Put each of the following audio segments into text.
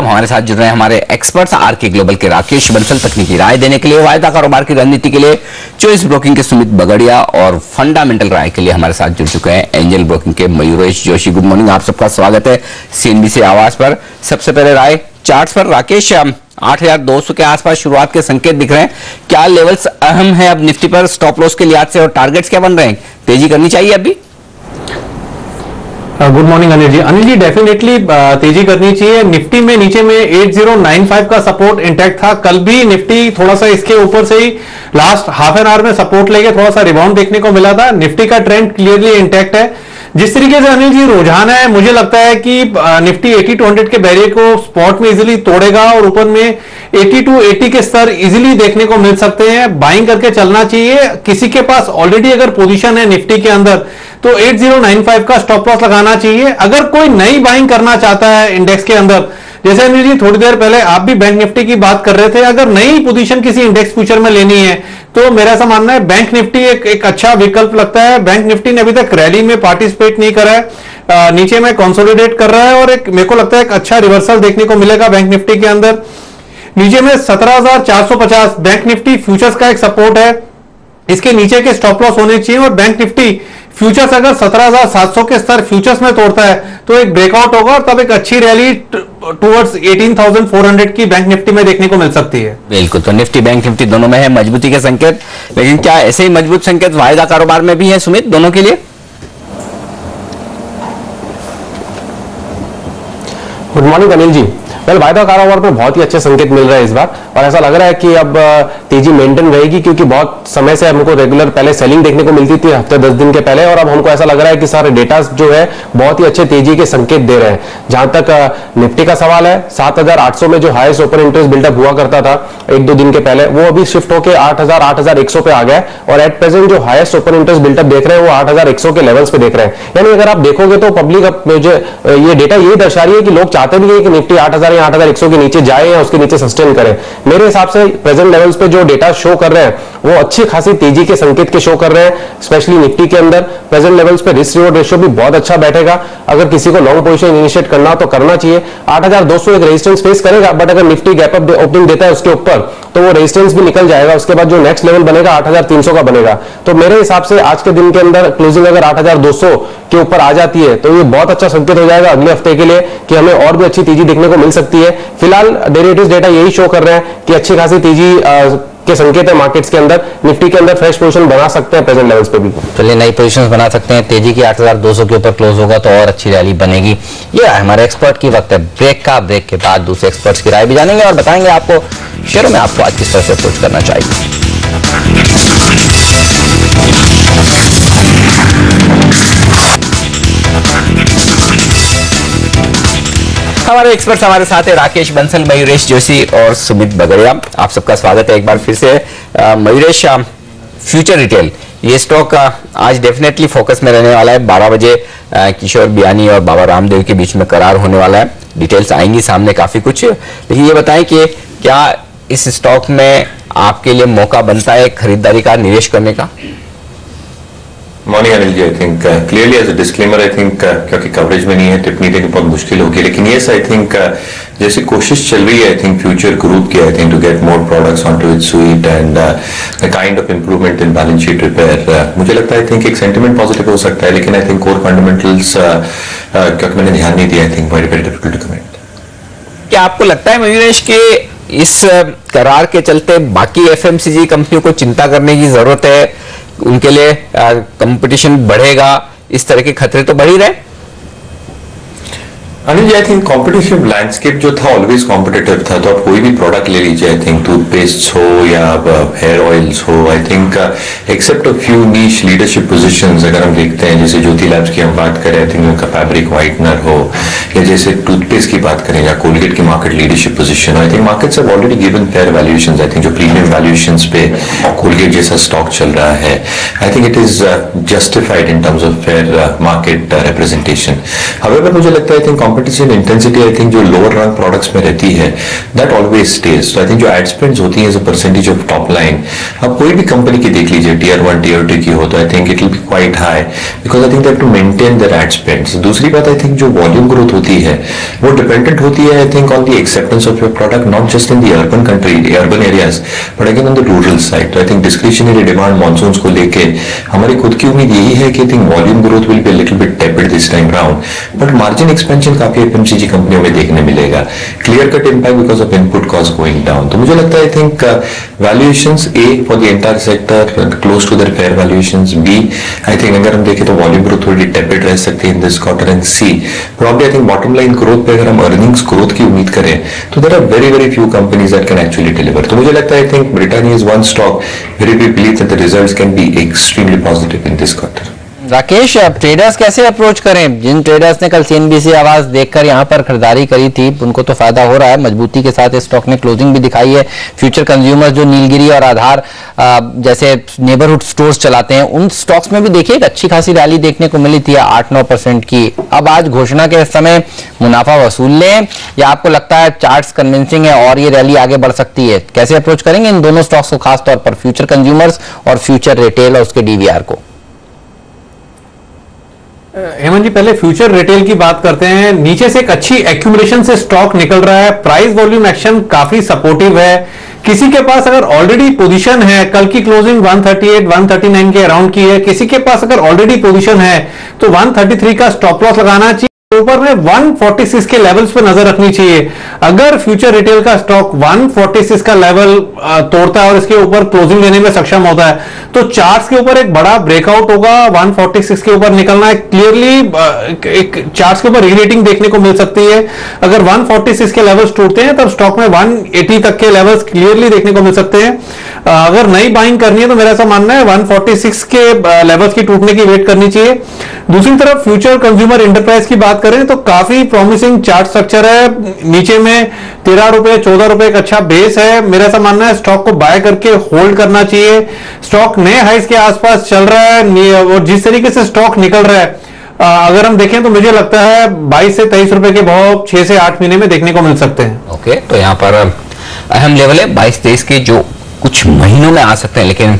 अब हमारे साथ जुड़ रहे हैं हमारे एक्सपर्ट्स आरके ग्लोबल के राकेश बंसल, तकनीकी राय देने के लिए, वायदा कारोबार की रणनीति के लिए चॉइस ब्रोकिंग के सुमित बगड़िया और फंडामेंटल राय के लिए हमारे साथ जुड़ चुके हैं एंजल ब्रोकिंग के मयूरेश जोशी। गुड मॉर्निंग, आप सबका स्वागत है सीएनबीसी आवाज पर। सबसे पहले राय चार्ट्स पर। राकेश, 8,200 के आसपास शुरुआत के संकेत दिख रहे हैं, क्या लेवल्स अहम है अब निफ्टी पर स्टॉप लॉस के लिहाज से, और टारगेट्स क्या बन रहे हैं? तेजी करनी चाहिए अभी? गुड मॉर्निंग अनिल जी। अनिल जी, डेफिनेटली तेजी करनी चाहिए। निफ्टी में नीचे में 8095 का सपोर्ट इंटैक्ट था। कल भी निफ्टी थोड़ा सा इसके ऊपर से ही लास्ट हाफ एन आवर में सपोर्ट लेके थोड़ा सा रिबाउंड देखने को मिला था। निफ्टी का ट्रेंड क्लियरली इंटैक्ट है। जिस तरीके से अनिल जी रुझान है, मुझे लगता है कि निफ्टी 80-200 के बैरियर को स्पॉट में इजीली तोड़ेगा और ऊपर में 80 के स्तर इजीली देखने को मिल सकते हैं। बाइंग करके चलना चाहिए। किसी के पास ऑलरेडी अगर पोजीशन है निफ्टी के अंदर तो 8095 का स्टॉप लॉस लगाना चाहिए। अगर कोई नई बाइंग करना चाहता है इंडेक्स के अंदर, जैसे अनिल जी थोड़ी देर पहले आप भी बैंक निफ्टी की बात कर रहे थे, अगर नई पोजीशन किसी इंडेक्स फ्यूचर में लेनी है तो मेरा ऐसा मानना है बैंक निफ्टी एक अच्छा विकल्प लगता है। बैंक निफ्टी ने अभी तक रैली में पार्टिसिपेट नहीं करा है, नीचे में कंसोलिडेट कर रहा है और एक मेरे को लगता है एक अच्छा रिवर्सल देखने को मिलेगा बैंक निफ्टी के अंदर। नीचे में 17,450 बैंक निफ्टी फ्यूचर्स का एक सपोर्ट है, इसके नीचे के स्टॉप लॉस होने चाहिए। और बैंक निफ्टी फ्यूचर्स अगर 17,700 के स्तर फ्यूचर्स में तोड़ता है तो एक ब्रेकआउट होगा और तब एक अच्छी रैली टुवर्ड्स 18,400 की बैंक निफ्टी में देखने को मिल सकती है। बिल्कुल, तो निफ्टी बैंक निफ्टी दोनों में है मजबूती के संकेत, लेकिन क्या ऐसे ही मजबूत संकेत वायदा कारोबार में भी है सुमित, दोनों के लिए? गुड मॉर्निंग अनिल जी। वायदा कारोबार में बहुत ही अच्छे संकेत मिल रहे हैं इस बार, और ऐसा लग रहा है कि अब तेजी मेंटेन रहेगी, क्योंकि बहुत समय से हमको रेगुलर पहले सेलिंग देखने को मिलती थी हफ्ते 10 दिन के पहले, और अब हमको ऐसा लग रहा है कि सारे डेटा जो है बहुत ही अच्छे तेजी के संकेत दे रहे हैं। जहां तक निफ्टी का सवाल है, 7,800 में जो हाईएस्ट ओपन इंटरेस्ट बिल्डअप हुआ करता था 1-2 दिन के पहले, वो अभी शिफ्ट होकर 8,100 पे आ गया, और एट प्रेजेंट जो हाईएस्ट ओपन इंटरेस्ट बिल्डअप देख रहे हैं वो 8,100 के लेवल्स पे देख रहे हैं। यानी अगर आप देखोगे तो पब्लिक मुझे ये डेटा यही दर्शा रही है कि लोग चाहते भी है कि निफ्टी 8,000 या 8,100 के नीचे जाए या उसके नीचे सस्टेन करे। मेरे हिसाब से प्रेजेंट लेवल्स पे जो डेटा शो कर रहे हैं वो अच्छी खासी तेजी के संकेत के शो कर रहे हैं, स्पेशली निफ्टी के अंदर। प्रेजेंट लेवल्स पे रिस्क रिवॉर्ड रेशियो भी बहुत अच्छा बैठेगा। अगर किसी को लॉन्ग पोजीशन इनिशिएट करना हो तो करना चाहिए। 8,200 एक रेजिस्टेंस फेस करेगा, बट अगर निफ्टी गैप अप ओपनिंग देता है उसके ऊपर तो वो रेजिस्टेंस भी निकल जाएगा। उसके बाद जो नेक्स्ट लेवल बनेगा 8,300 का बनेगा। तो मेरे हिसाब से आज के दिन के अंदर क्लोजिंग अगर 8,200 के ऊपर आ जाती है तो ये बहुत अच्छा संकेत हो जाएगा अगले हफ्ते के लिए कि हमें और भी अच्छी तेजी देखने को मिल सकती है। फिलहाल डेरिवेटिव्स डेटा यही शो कर रहे हैं कि अच्छी खासी तेजी के संकेत है मार्केट्स के अंदर। निफ्टी के अंदर फ्रेश पोजीशन बना सकते हैं प्रेजेंट लेवल्स पे भी। चलिए, नई पोजीशंस बना सकते हैं। तेजी की 8,200 के ऊपर क्लोज होगा तो और अच्छी रैली बनेगी। ये हमारे एक्सपर्ट की वक्त है ब्रेक का। ब्रेक के बाद दूसरे एक्सपर्ट्स की राय भी जानेंगे और बताएंगे आपको शेयरों में आपको आज किस तरह से अप्रोच करना चाहिए। हमारे एक्सपर्ट्स हमारे साथ है राकेश बंसल, मयूरेश जोशी और सुमित बगड़िया। आप सबका स्वागत है एक बार फिर से। मयूरेश, फ्यूचर रिटेल ये स्टॉक आज डेफिनेटली फोकस में रहने वाला है। 12 बजे किशोर बियानी और बाबा रामदेव के बीच में करार होने वाला है। डिटेल्स आएंगी सामने काफी कुछ, लेकिन ये बताएं कि क्या इस स्टॉक में आपके लिए मौका बनता है खरीदारी का, निवेश करने का? Morning Anil ji, I think clearly as a disclaimer, I think क्योंकि कवरेज में नहीं है टिप्पणी देनी बहुत मुश्किल होगी, लेकिन येस आई थिंक जैसे कोशिश चल रही है आई थिंक फ्यूचर ग्रुप की, I think to get more products onto its suite and the kind of improvement in balance sheet repair, मुझे लगता है आई थिंक एक सेंटिमेंट पॉजिटिव हो सकता है, लेकिन आई थिंक कोर फंडामेंटल्स क्योंकि मैंने ध्यान नहीं दिया, I think very very difficult to comment. क्या आपको लगता है मयूरेश के इस करार के चलते बाकी एफएमसीजी कंपनियों को चिंता करने की जरूरत है? उनके लिए कंपटीशन बढ़ेगा, इस तरह के खतरे तो बढ़ ही रहे? Anil ji, I think competitive landscape जो था ऑलवेज कॉम्पिटिटिव था, तो आप कोई भी प्रोडक्ट ले लीजिए, आई थिंक टूथपेस्ट हो या हेयर ऑयल्स हो, I think except a few niche leadership positions अगर हम देखते हैं, जैसे ज्योति लैब्स की हम बात करें, आई थिंक उनका फैब्रिक व्हाइटनर हो, या जैसे टूथपेस्ट की बात करें या कोलगेट की market leadership position, I think markets have already given fair valuations. I think जो प्रीमियम वैल्यूएशंस पे कोलगेट जैसा स्टॉक चल रहा है, I think it is justified in terms of fair market representation. However मुझे लगता है I think competition intensity I think जो लोअर रैंक प्रोडक्ट्स में रहती है दैट ऑलवेज स्टेज। तो आई थिंक जो एड स्पेंड्स होती है as a percentage of top line, अब कोई भी कंपनी की देख लीजिए, टियर 1 टियर 2 की हो, तो I think it will be quite high because I think they have to maintain their ad spends. दूसरी बात, आई थिंक जो वॉल्यूम ग्रोथ होती है वो डिपेंडेंट होती है I think on the acceptance of your product, not just in the urban areas but again on the rural side. तो I think discretionary demand monsoon को लेके हमारी खुद की उम्मीद यही है कि I think volume growth will be a little bit tapered this time round, but margin expansion काफी एफएमसीजी कंपनियों में देखने मिलेगा। Clear cut impact because of input cost going down. तो मुझे लगता है I think valuations are for the entire sector close to their fair valuations, be I think अगर हम देखें तो वॉल्यूम ग्रोथ थोड़ी टेपेड रह सकती है in this quarter, and see probably I think bottom line growth पे अगर हम अर्निंग्स ग्रोथ की उम्मीद करें तो there are very very few companies that can actually deliver. तो मुझे लगता है I think Britannia is one stock very we believe that the results can be extremely positive in this quarter. Rakesh, traders कैसे approach करें? जिन traders ने कल CNBC आवाज देखकर यहां पर खरीदारी करी थी उनको तो फायदा हो रहा है, मजबूती के साथ इस स्टॉक ने क्लोजिंग भी दिखाई है। फ्यूचर कंज्यूमर्स जो नीलगिरी और आधार जैसे नेबरहुड स्टोर्स चलाते हैं उन स्टॉक्स में भी देखिए एक अच्छी खासी रैली देखने को मिली थी 8-9% की। अब आज घोषणा के समय मुनाफा वसूल लें या आपको लगता है चार्ट्स कन्विंसिंग है और ये रैली आगे बढ़ सकती है? कैसे अप्रोच करेंगे इन दोनों स्टॉक्स को, खासतौर पर फ्यूचर कंज्यूमर्स और फ्यूचर रिटेल और उसके डीवीआर को? हेमंत जी, पहले फ्यूचर रिटेल की बात करते हैं। नीचे से एक अच्छी एक्यूमुलेशन से स्टॉक निकल रहा है, प्राइस वॉल्यूम एक्शन काफी सपोर्टिव है। किसी के पास अगर ऑलरेडी पोजीशन है, कल की क्लोजिंग 138 139 के अराउंड की है, किसी के पास अगर ऑलरेडी पोजीशन है तो 133 का स्टॉप लॉस लगाना चाहिए। ऊपर में 146 के लेवल्स पे नजर रखनी चाहिए। अगर फ्यूचर रिटेल का स्टॉक 146 का लेवल तोड़ता है और इसके ऊपर क्लोजिंग लेने में सक्षम होता है तो चार्ट्स के ऊपर एक बड़ा ब्रेकआउट होगा, 146 के ऊपर निकलना है। क्लियरली एक चार्ट्स के ऊपर रीरेटिंग देखने को मिल सकती है। अगर 146 के लेवल्स टूटते हैं तब स्टॉक में 180 तक के लेवल्स क्लियरली देखने को मिल सकते हैं। अगर नई बाइंग करनी है तो मेरा ऐसा मानना है 146 के लेवल्स की टूटने की वेट करनी चाहिए। दूसरी तरफ फ्यूचर कंज्यूमर एंटरप्राइज की बात करें तो काफी प्रॉमिसिंग चार्ट स्ट्रक्चर है। नीचे में 13 रुपए 14 रुपए एक अच्छा बेस है। मेरा ऐसा मानना है स्टॉक को बाय करके होल्ड करना चाहिए। स्टॉक नए हाइस के आसपास चल रहा है और जिस तरीके से स्टॉक निकल रहा है अगर हम देखें तो मुझे लगता है 22 से 23 रुपए के भाव 6 से 8 महीने में देखने को मिल सकते हैं। ओके, तो यहाँ पर अहम लेवल है 22-23 के जो कुछ महीनों में आ सकते हैं, लेकिन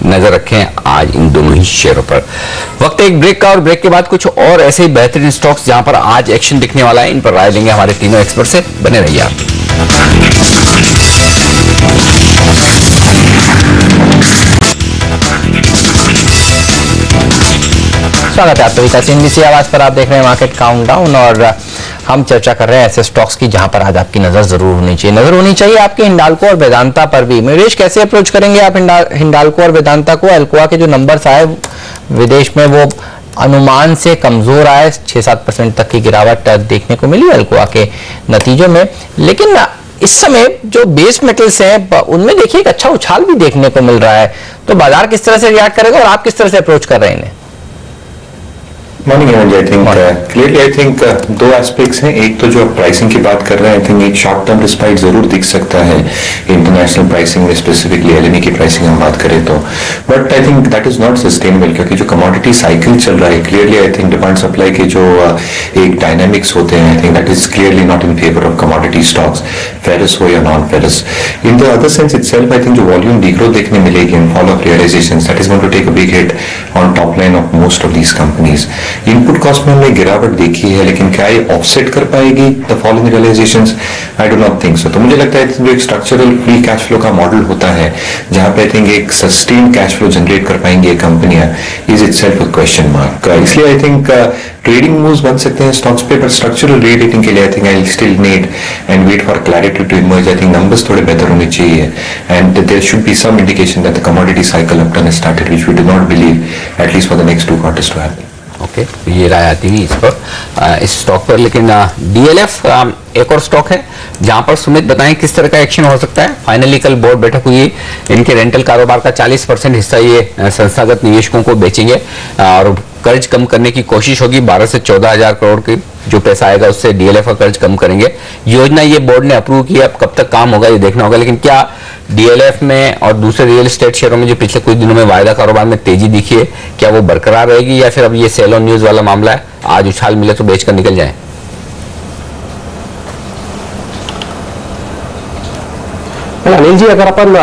नजर रखें आज इन दोनों ही शेयरों पर। वक्त एक ब्रेक का और ब्रेक के बाद कुछ और ऐसे ही बेहतरीन स्टॉक्स जहां पर आज एक्शन दिखने वाला है, इन पर राय देंगे हमारे तीनों एक्सपर्ट से। बने रहिए आप। स्वागत है आप सभी का सीएनबीसी आवाज पर। आप देख रहे हैं मार्केट काउंटडाउन और हम चर्चा कर रहे हैं ऐसे स्टॉक्स की जहां पर आज आपकी नजर जरूर होनी चाहिए। नजर होनी चाहिए आपके हिंडाल्को और वेदांता पर भी। मेरेश, कैसे अप्रोच करेंगे आप हिंडाल्को और वेदांता को? अल्कोआ के जो नंबर्स आए विदेश में वो अनुमान से कमजोर आए, 6-7% तक की गिरावट देखने को मिली अल्कोआ के नतीजों में। लेकिन इस समय जो बेस मेटल्स हैं उनमें देखिए एक अच्छा उछाल भी देखने को मिल रहा है। तो बाजार किस तरह से रिएक्ट करेगा और आप किस तरह से अप्रोच कर रहे हैं इन्हें? Morning Hemant, I think clearly I think दो एस्पेक्ट्स हैं। एक तो जो प्राइसिंग की बात कर रहे हैं, आई थिंक एक शॉर्ट टर्म रिस्पाइट जरूर दिख सकता है इंटरनेशनल प्राइसिंग में, स्पेसिफिकली एलएमई की प्राइसिंग हम बात करें तो, but I think that is not sustainable क्योंकि जो कमोडिटी साइकिल चल रहा है clearly I think demand supply के जो एक डायनामिक्स होते हैं, I think that is clearly not in favour of commodity stocks, ferrous हो या non ferrous. In the other sense itself I think जो वॉल्यूम डिग्रोथ देखने मिलेगी in fall of realisations, that is going to take a big hit on top line of most of these companies. Input cost में हमने गिरावट देखी है, लेकिन क्या ये ऑफसेट कर पाएगी the fall in realisations? I do not think so. तो मुझे लगता है जो एक स्ट्रक्चरल फ्री कैश फ्लो का मॉडल होता है जहां पे आई थिंक एक सस्टेन कैश फ्लो जनरेट कर पाएंगी ये कंपनियां, is itself a question mark. इसलिए आई थिंक ट्रेडिंग मूव्स बन सकते हैं स्टॉक्स पे, बट स्ट्रक्चरल रीरेटिंग के लिए I think I still need and wait for clarity to emerge. I think numbers थोड़े बेहतर होने चाहिए and there should be some indication that the commodity cycle upturn has started, which we do not believe at least for the next 2 quarters to happen. Okay, ये राय आती है इस पर इस स्टॉक पर। लेकिन डीएलएफ एक और स्टॉक है जहां पर सुमित बताएं किस तरह का एक्शन हो सकता है। फाइनली कल बोर्ड बैठक हुई, इनके रेंटल कारोबार का 40% हिस्सा ये संस्थागत निवेशकों को बेचेंगे और कर्ज कम करने की कोशिश होगी। 12 से 14 हजार करोड़ की जो पैसा आएगा उससे डीएलएफ का कर्ज कम करेंगे। योजना ये बोर्ड ने अप्रूव की है, अब कब तक काम होगा ये देखना होगा। लेकिन क्या डीएलएफ में और दूसरे रियल एस्टेट शेयरों में जो पिछले कुछ दिनों में वायदा कारोबार में तेजी दिखी है, क्या वो बरकरार रहेगी या फिर अब ये सेल ऑन न्यूज वाला मामला है, आज उछाल मिले तो बेचकर निकल जाए? अनिल जी, अगर अपन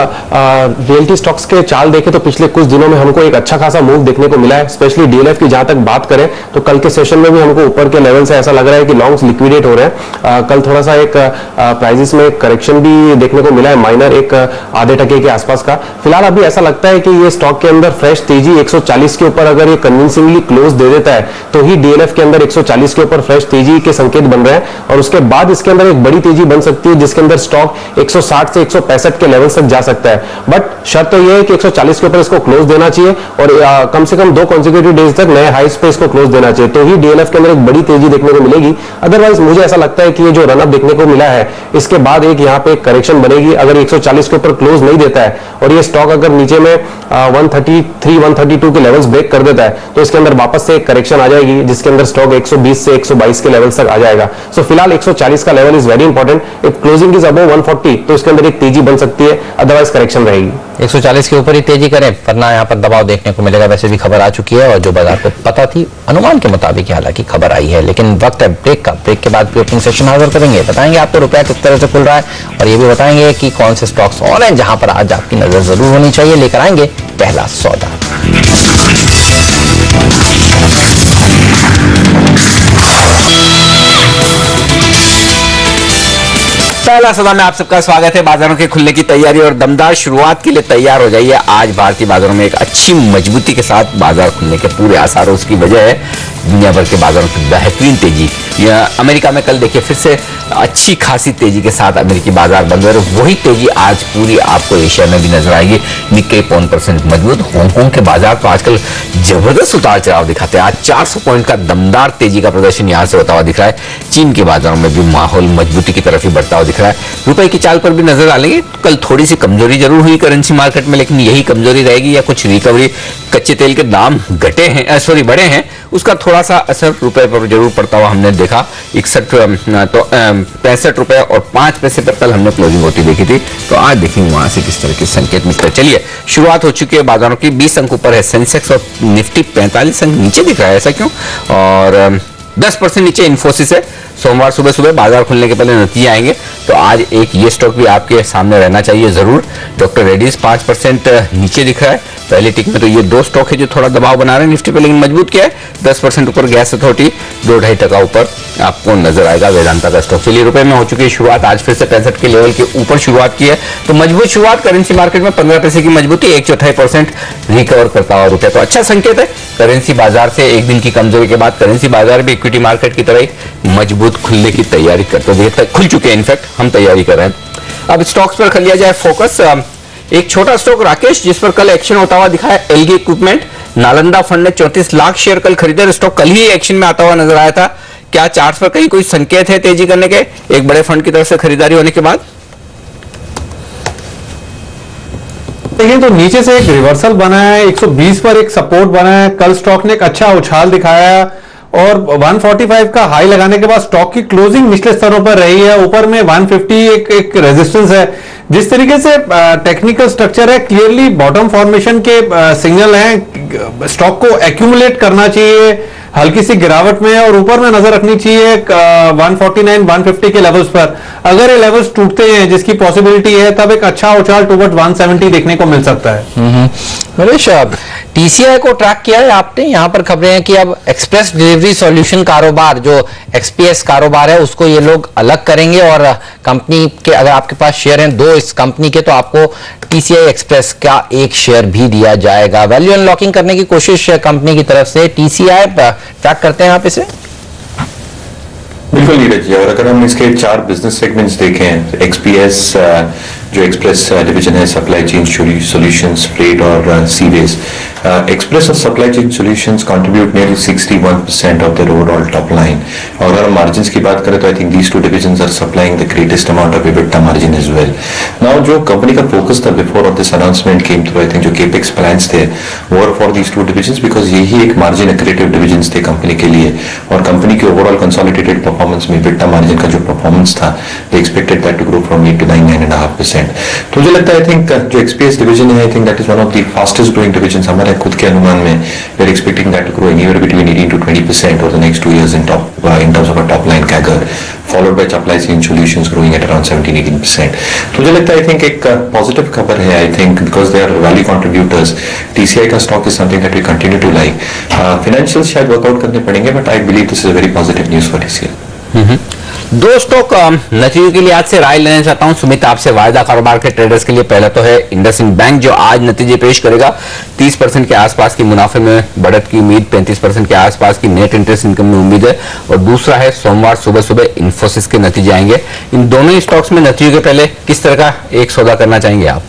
रियल्टी स्टॉक्स के चाल देखें तो पिछले कुछ दिनों में हमको एक अच्छा खासा मूव देखने को मिला है। स्पेशली डीएलएफ की जहां तक बात करें तो कल के सेशन में भी हमको ऊपर के लेवल से ऐसा लग रहा है कि लॉन्ग्स लिक्विडेट हो रहे हैं। कल थोड़ा सा एक प्राइजेस में करेक्शन भी देखने को मिला है, माइनर एक आधे टके के आसपास का। फिलहाल अभी ऐसा लगता है कि ये स्टॉक के अंदर फ्रेश तेजी 140 के ऊपर अगर ये कन्विंसिंगली क्लोज दे देता है तो ही डीएलएफ के अंदर 140 के ऊपर फ्रेश तेजी के संकेत बन रहे हैं और उसके बाद इसके अंदर एक बड़ी तेजी बन सकती है जिसके अंदर स्टॉक 160 से 165 के लेवल तक जा सकता है। बट शर्त तो यह है कि 140 के ऊपर इसको क्लोज देना चाहिए और कम से कम 2 कॉन्सेक्यूटिव डेज तक नए हाइस पे इसको क्लोज देना चाहिए, तो ही डीएलएफ के अंदर एक बड़ी तेजी देखने को मिलेगी। अदरवाइज मुझे ऐसा लगता है कि ये जो रनअप देखने को मिला है इसके बाद एक यहाँ पे करेक्शन बनेगी। अगर 140 के ऊपर क्लोज नहीं देता है और ये स्टॉक अगर नीचे में 133 132 के लेवल्स ब्रेक कर देता है तो इसके अंदर वापस से एक करेक्शन आ जाएगी जिसके अंदर स्टॉक 120 से 122 के लेवल्स तक आ जाएगा। सो फिलहाल 140 का level is very important. If closing is above 140 तो इसके अंदर एक तेजी बन सकती है, अदरवाइज करेक्शन रहेगी। 140 के ऊपर ही तेजी करें वरना यहाँ पर दबाव देखने को मिलेगा। वैसे भी खबर आ चुकी है और जो बाजार को पता थी अनुमान के मुताबिक हालांकि खबर आई है, लेकिन वक्त है ब्रेक का। ब्रेक के बाद ओपनिंग सेशन हाजिर करेंगे, बताएंगे आपको रुपया किस तरह से खुल रहा है और ये भी बताएंगे कि कौन से स्टॉक्स और हैं जहां पर आज आपकी नजर जरूर होनी चाहिए। लेकर आएंगे पहला सौदा। पहला सौदा में आप सबका स्वागत है। बाजारों के खुलने की तैयारी और दमदार शुरुआत के लिए तैयार हो जाइए। आज भारतीय बाजारों में एक अच्छी मजबूती के साथ बाजार खुलने के पूरे आसार। उसकी वजह है दुनिया भर के बाजारों की बेहतरीन तेजी। अमेरिका में कल देखिए फिर से अच्छी खासी तेजी के साथ अमेरिकी बाजार बंद हुए। वही तेजी आज पूरी आपको एशिया में भी नजर आएगी। निक्केई 5% मजबूत। हांगकांग के बाजार तो आजकल जबरदस्त उतार चढ़ाव दिखाते हैं। आज 400 पॉइंट का दमदार तेजी का प्रदर्शन यहां से होता हुआ दिख रहा है। चीन के बाजारों में भी माहौल मजबूती की तरफ ही बढ़ता हुआ दिख रहा है। रुपए की चाल पर भी नजर डालेंगे। कल थोड़ी सी कमजोरी जरूर हुई करेंसी मार्केट में, लेकिन यही कमजोरी रहेगी या कुछ रिकवरी। कच्चे तेल के दाम घटे हैं, सॉरी बढ़े हैं, उसका थोड़ा सा असर रुपए पर जरूर पड़ता हुआ हमने देखा। 65 रुपए और 5 पैसे पर कल हमने क्लोजिंग होती देखी थी। तो आज देखेंगे वहां से किस तरह के संकेत मिलते हैं। चलिए शुरुआत हो चुकी है बाजारों की। 20 अंक ऊपर है सेंसेक्स और निफ्टी 45 अंक नीचे दिख रहा है। ऐसा क्यों? और 10% नीचे इन्फोसिस है। सोमवार सुबह सुबह बाजार खुलने के पहले नतीजे आएंगे तो आज एक ये स्टॉक भी आपके सामने रहना चाहिए जरूर। डॉक्टर रेड्डीज 5% नीचे दिख रहा है। पहले टिक में तो ये 2 स्टॉक है जो थोड़ा दबाव बना रहे हैं निफ्टी पे, लेकिन मजबूत क्या है 10% ऊपर गैस अथॉरिटी 2-2.5% ऊपर आपको नजर आएगा वेदांता का स्टॉक। चलिए रुपए में हो चुकी है शुरुआत। आज फिर से 65 के लेवल के ऊपर शुरुआत की है तो मजबूत शुरुआत। करेंसी मार्केट में 15 पैसे की मजबूती, 1/4% रिकवर करता हुआ रुपया तो अच्छा संकेत है। करेंसी बाजार से एक दिन की कमजोरी के बाद करेंसी बाजार भी इक्विटी मार्केट की तरह ही मजबूत खुलने की तैयारी करते हुए खुल चुके हैं। इनफैक्ट हम तैयारी कर रहे हैं। अब स्टॉक्स पर कर लिया जाए फोकस। एक छोटा स्टॉक राकेश जिस पर कल एक्शन होता हुआ दिखा है एलगी इक्विपमेंट। नालंदा फंड ने 34 लाख शेयर कल खरीदे। स्टॉक कल ही एक्शन में आता हुआ नजर आया था। क्या चार्ट्स पर कहीं कोई संकेत है तेजी करने के एक बड़े फंड की तरफ से खरीदारी होने के बाद? देखिए तो नीचे से एक रिवर्सल बना है, 120 पर एक सपोर्ट बना है। कल स्टॉक ने एक अच्छा उछाल दिखाया और 145 का हाई लगाने के बाद स्टॉक की क्लोजिंग निचले स्तरों पर रही है। ऊपर में 150 एक रेजिस्टेंस है। जिस तरीके से टेक्निकल स्ट्रक्चर है क्लियरली बॉटम फॉर्मेशन के सिग्नल हैं। स्टॉक को एक्यूमुलेट करना चाहिए हल्की सी गिरावट में और ऊपर में नजर रखनी चाहिए 149 150 के लेवल्स पर। अगर ये लेवल्स टूटते हैं जिसकी पॉसिबिलिटी है तब एक अच्छा उछाल टुवर्ड 170 देखने को मिल सकता है। नरेश, टीसीआई को ट्रैक किया है आपने? यहाँ पर खबरें हैं कि अब एक्सप्रेस डिलीवरी सॉल्यूशन कारोबार जो एक्सपीएस कारोबार है उसको ये लोग अलग करेंगे और कंपनी के अगर आपके पास शेयर हैं 2 इस कंपनी के तो आपको टीसीआई एक्सप्रेस का एक शेयर भी दिया जाएगा। वैल्यू अनलॉकिंग करने की कोशिश है कंपनी की तरफ से। टीसीआई ट्रैक करते हैं आप इसे? बिल्कुल नीरज जी, और अगर हम इसके 4 बिजनेस सेगमेंट्स देखें, एक्सपीएस जो एक्सप्रेस डिवीजन है, सप्लाई चेन सॉल्यूशंस, फ्रेट और सीवेज। एक्सप्रेस और supply chain solutions contribute nearly 61% of their overall top line. और अगर हम मार्जिन्स की बात करें तो I think these 2 divisions are supplying the greatest amount of EBITDA margin as well. Now जो कंपनी का फोकस था before of this announcement came through, I think जो केपेक्स प्लान्स थे were for these 2 divisions because यही एक margin accretive divisions थे company के लिए। और कंपनी के ओवरऑल कंसोलिडेटेड परफॉर्मेंस में एबिटा मार्जिन का जो परफॉर्मेंस था, they expected that to grow from 8 to 9.5%। तो मुझे लगता है आई थिंक जो एक्सपीएस डिवीजन है I think that is one of the fastest growing division हमारे खुद के अनुमान में we are expecting that to grow anywhere between 18 to 20% over the next 2 years in terms of a top line CAGR, followed by supply chain solutions growing at around 17-18%. तो मुझे लगता है I think एक पॉजिटिव खबर है I think because they are value contributors. TCI का stock is something that we continue to like. Financials शायद work out करने पड़ेंगे but I believe this is a very positive news for TCI. दो stock नतीजों के लिए आज से राय लेना चाहता हूं सुमित आपसे. वायदा कारोबार के ट्रेडर्स के लिए पहला तो है इंडसइंड बैंक जो आज नतीजे पेश करेगा. 30% के आसपास की मुनाफे में बढ़त की उम्मीद, 35% के आसपास की नेट इंटरेस्ट इनकम में उम्मीद है. और दूसरा है सोमवार सुबह सुबह इन्फोसिस के नतीजे आएंगे. इन दोनों ही स्टॉक्स में नतीजों के पहले किस तरह का एक सौदा करना चाहेंगे आप?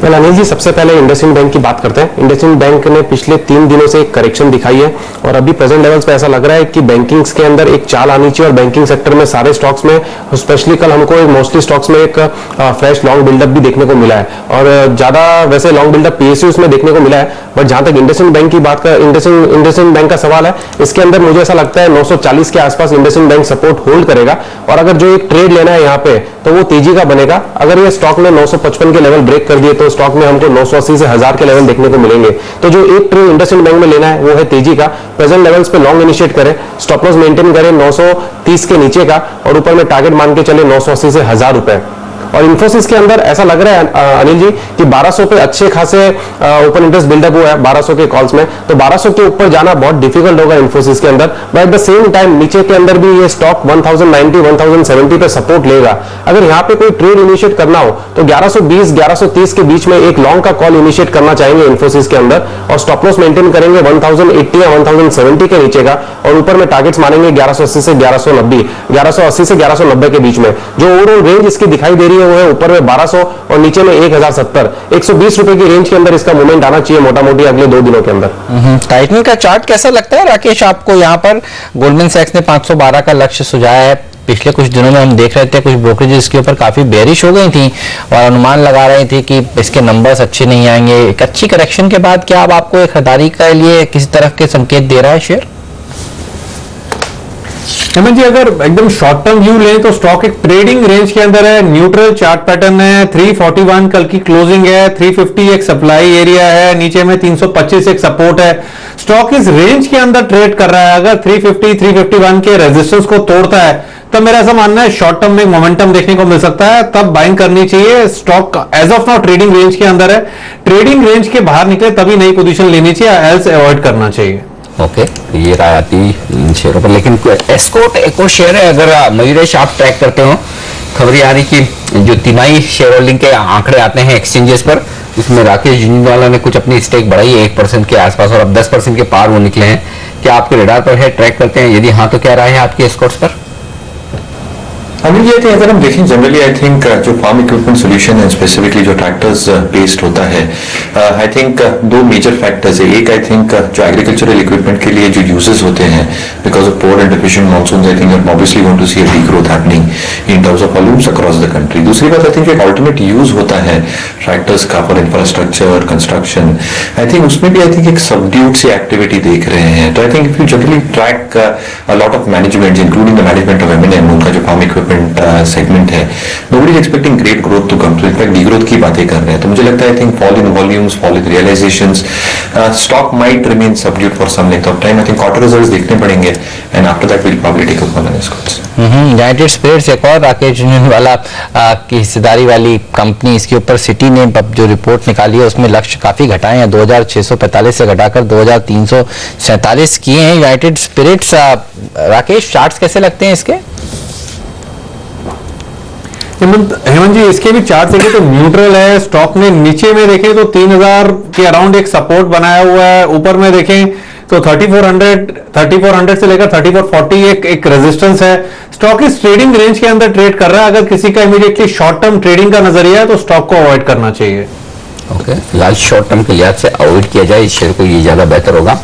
अनिल जी, सबसे पहले इंडसइंड बैंक की बात करते हैं. इंडसइंड बैंक ने पिछले 3 दिनों से एक करेक्शन दिखाई है और अभी प्रेजेंट लेवल्स पे ऐसा लग रहा है कि बैंकिंग्स के अंदर एक चाल आनी चाहिए और बैंकिंग सेक्टर में सारे स्टॉक्स में, स्पेशली कल हमको मोस्टली स्टॉक्स में एक फ्रेश लॉन्ग बिल्डअप भी देखने को मिला है और ज्यादा वैसे लॉन्ग बिल्डअप पीएसयूज में देखने को मिला है. बट जहां तक इंडसइंड बैंक की बात कर इंडसइंड बैंक का सवाल है, इसके अंदर मुझे ऐसा लगता है 940 के आसपास इंडसइंड बैंक सपोर्ट होल्ड करेगा और अगर जो एक ट्रेड लेना है यहाँ पे तो वो तेजी का बनेगा. अगर ये स्टॉक ने 955 के लेवल ब्रेक कर दिए तो स्टॉक में हमको 980 से 1000 के लेवल देखने को मिलेंगे. तो जो एक ट्रेड इंडसइंड बैंक में लेना है वो है तेजी का. प्रेजेंट लेवल्स पे लॉन्ग इनिशिएट करें, स्टॉप लॉस मेंटेन करें 930 के नीचे का और ऊपर में टारगेट मान के चले 980 से 1000 रुपए. और इन्फोसिस के अंदर ऐसा लग रहा है अनिल जी कि 1200 पे अच्छे खासे ओपन इंटरेस्ट बिल्डअप हुआ है 1200 के कॉल्स में, तो 1200 के ऊपर जाना बहुत डिफिकल्ट होगा इन्फोसिस के अंदर. But at the same time नीचे के अंदर भी ये स्टॉक 1090 1070 पे सपोर्ट लेगा. अगर यहाँ पे कोई ट्रेड इनिशिएट करना हो तो 1120 1130 के बीच में एक लॉन्ग का कॉल इनिशिएट करना चाहेंगे इन्फोसिस के अंदर और स्टॉप लॉस मेंटेन करेंगे 1080 या 1070 के नीचे का और ऊपर में टारगेट्स मानेंगे 1180 से 1190 1180 से 1190 के बीच में. जो ओवरऑल रेंज इसकी दिखाई दे रही है वो है ऊपर में 1200 और नीचे में 1070. 120 रुपए की रेंज के अंदर इसका मूवमेंट आना चाहिए मोटा मोटी अगले 2 दिनों के अंदर. टाइटनिंग का चार्ट कैसा लगता है राकेश आपको? यहाँ पर गोल्डमैन सैक्स ने 512 का लक्ष्य सुझाया है. पिछले कुछ दिनों में हम देख रहे थे कुछ ब्रोकरेज इसके ऊपर काफी बेरिश हो गई थी और अनुमान लगा रही थी कि इसके नंबर्स अच्छे नहीं आएंगे. एक अच्छी करेक्शन के बाद क्या अब आपको एक खरीदारी के लिए किसी तरह के संकेत दे रहा है शेयर? हेमंत जी, अगर एकदम शॉर्ट टर्म व्यू लें तो स्टॉक एक ट्रेडिंग रेंज के अंदर है. न्यूट्रल चार्ट पैटर्न है. 341 कल की क्लोजिंग है. 350 एक सप्लाई एरिया है. नीचे में 325 एक सपोर्ट है. स्टॉक इस रेंज के अंदर ट्रेड कर रहा है. अगर 350 351 के रेजिस्टेंस को तोड़ता है तब मेरा ऐसा मानना है शॉर्ट टर्म में मोमेंटम देखने को मिल सकता है, तब बाइंग करनी चाहिए. Stock as of now trading range के अंदर है. ट्रेडिंग रेंज के बाहर निकले तभी नई पोजीशन लेनी चाहिए, एल्स अवॉइड करना चाहिए. ओके, ये राय आती इन शेयरों पर. लेकिन एस्कॉर्ट एक और शेयर है, अगर मयूरेश आप ट्रैक करते हो, खबर आ रही कि जो तिमाही शेयर होल्डिंग के आंकड़े आते हैं एक्सचेंजेस पर, उसमें राकेश झुंझुनवाला ने कुछ अपनी स्टेक बढ़ाई है 1% के आसपास और अब 10% के पार वो निकले हैं. क्या आपके रेडार पर है, ट्रैक करते हैं? यदि हाँ तो क्या राय है आपकी एस्कॉर्ट्स पर? अनिल जी, अगर हम देखें जनरली आई थिंक जो फार्म इक्विपमेंट सोल्यूशन है स्पेसिफिकली जो ट्रैक्टर्स बेस्ड होता है, आई थिंक 2 मेजर फैक्टर्स है. एक आई थिंक जो एग्रीकल्चरल इक्विपमेंट के लिए जो यूजेस होते हैं because of poor and deficient monsoon, I think obviously going to see a degrowth happening in terms of volumes across the country. दूसरी बात आई थिंक एक अल्टरनेट यूज होता है ट्रैक्टर्स का for infrastructure construction. I think उसमें भी I think एक subdued see activity देख रहे हैं. तो I think if you generally track a lot of management including the management of MNM, उनका जो फार्म इक्विपमेंट सेगमेंट है, nobody is expecting great growth to come. In fact degrowth की बातें कर रहे हैं. तो मुझे लगता है I think fall in volumes, fall in realisations, stock might remain subdued for some length of time. I think quarter results देखने पड़ेंगे and after that will probably take up on Escorts. United Spirits एक और राकेश झुंझुनवाला की हिस्सेदारी वाली company, इसके ऊपर city ने जो रिपोर्ट निकाली है उसमें लक्ष्य काफी घटाए हैं. 2645 से घटाकर 2347 किए हैं यूनाइटेड स्पिरिट्स. राकेश, चार्ट्स कैसे लगते हैं इसके? हेमंत जी, इसके भी चार्ट देखें तो न्यूट्रल है. स्टॉक ने नीचे में देखें तो 3000 के अराउंड एक सपोर्ट बनाया हुआ है. ऊपर में देखें तो 3400 से लेकर 3440 एक रेजिस्टेंस है. स्टॉक इस ट्रेडिंग रेंज के अंदर ट्रेड कर रहा है. अगर किसी का इमीडिएटली शॉर्ट टर्म ट्रेडिंग का नजरिया है तो स्टॉक को अवॉइड करना चाहिए. ओके, फिलहाल शॉर्ट टर्म के लिहाज से अवॉइड किया जाए इस शेयर को, ये ज्यादा बेहतर होगा.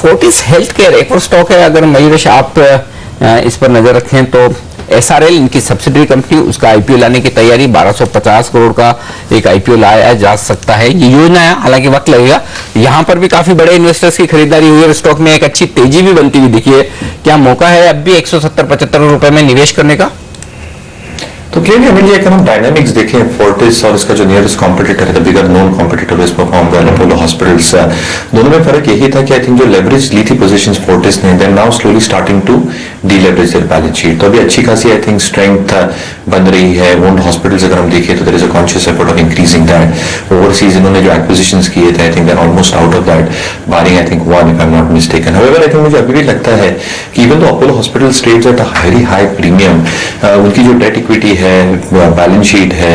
फोर्टिस हेल्थ केयर एक और स्टॉक है, अगर मयूरेश आप इस पर नजर रखें तो एसआरएल इनकी सब्सिडरी कंपनी, उसका आईपीओ लाने की तैयारी, 1250 करोड़ का एक आईपीओ लाया जा सकता है. ये योजना है, हालांकि वक्त लगेगा. यहां पर भी काफी बड़े इन्वेस्टर्स की खरीदारी हुई है. स्टॉक में एक अच्छी तेजी भी बनती हुई दिखी है. क्या मौका है अब भी 170-75 रुपए में निवेश करने का? तो क्लियरली अनिल जी, अगर हम डायनामिक्स देखें फोर्टिस और इसका जो नियरेस्ट कॉम्पिटिटर है, the bigger known competitor is perform well, Apollo hospitals, दोनों में फर्क यही था कि आई थिंक जो लेवरेज ली थी पोजीशंस फोर्टिस ने, then now slowly starting to deleverage their balance sheet. तो अभी अच्छी खासी आई थिंक स्ट्रेंथ बन रही है। ओन्ड हॉस्पिटल्स अगर हम देखें तो there is a conscious effort of increasing that. Overseas इन्होंने जो एक्विजिशंस किए थे, I think they are almost out of that, barring I think one, if I am not mistaken. However I think मुझे अभी भी लगता है कि even though Apollo Hospitals trades at a very high premium, उनकी जो डेट इक्विटी है, balance sheet है,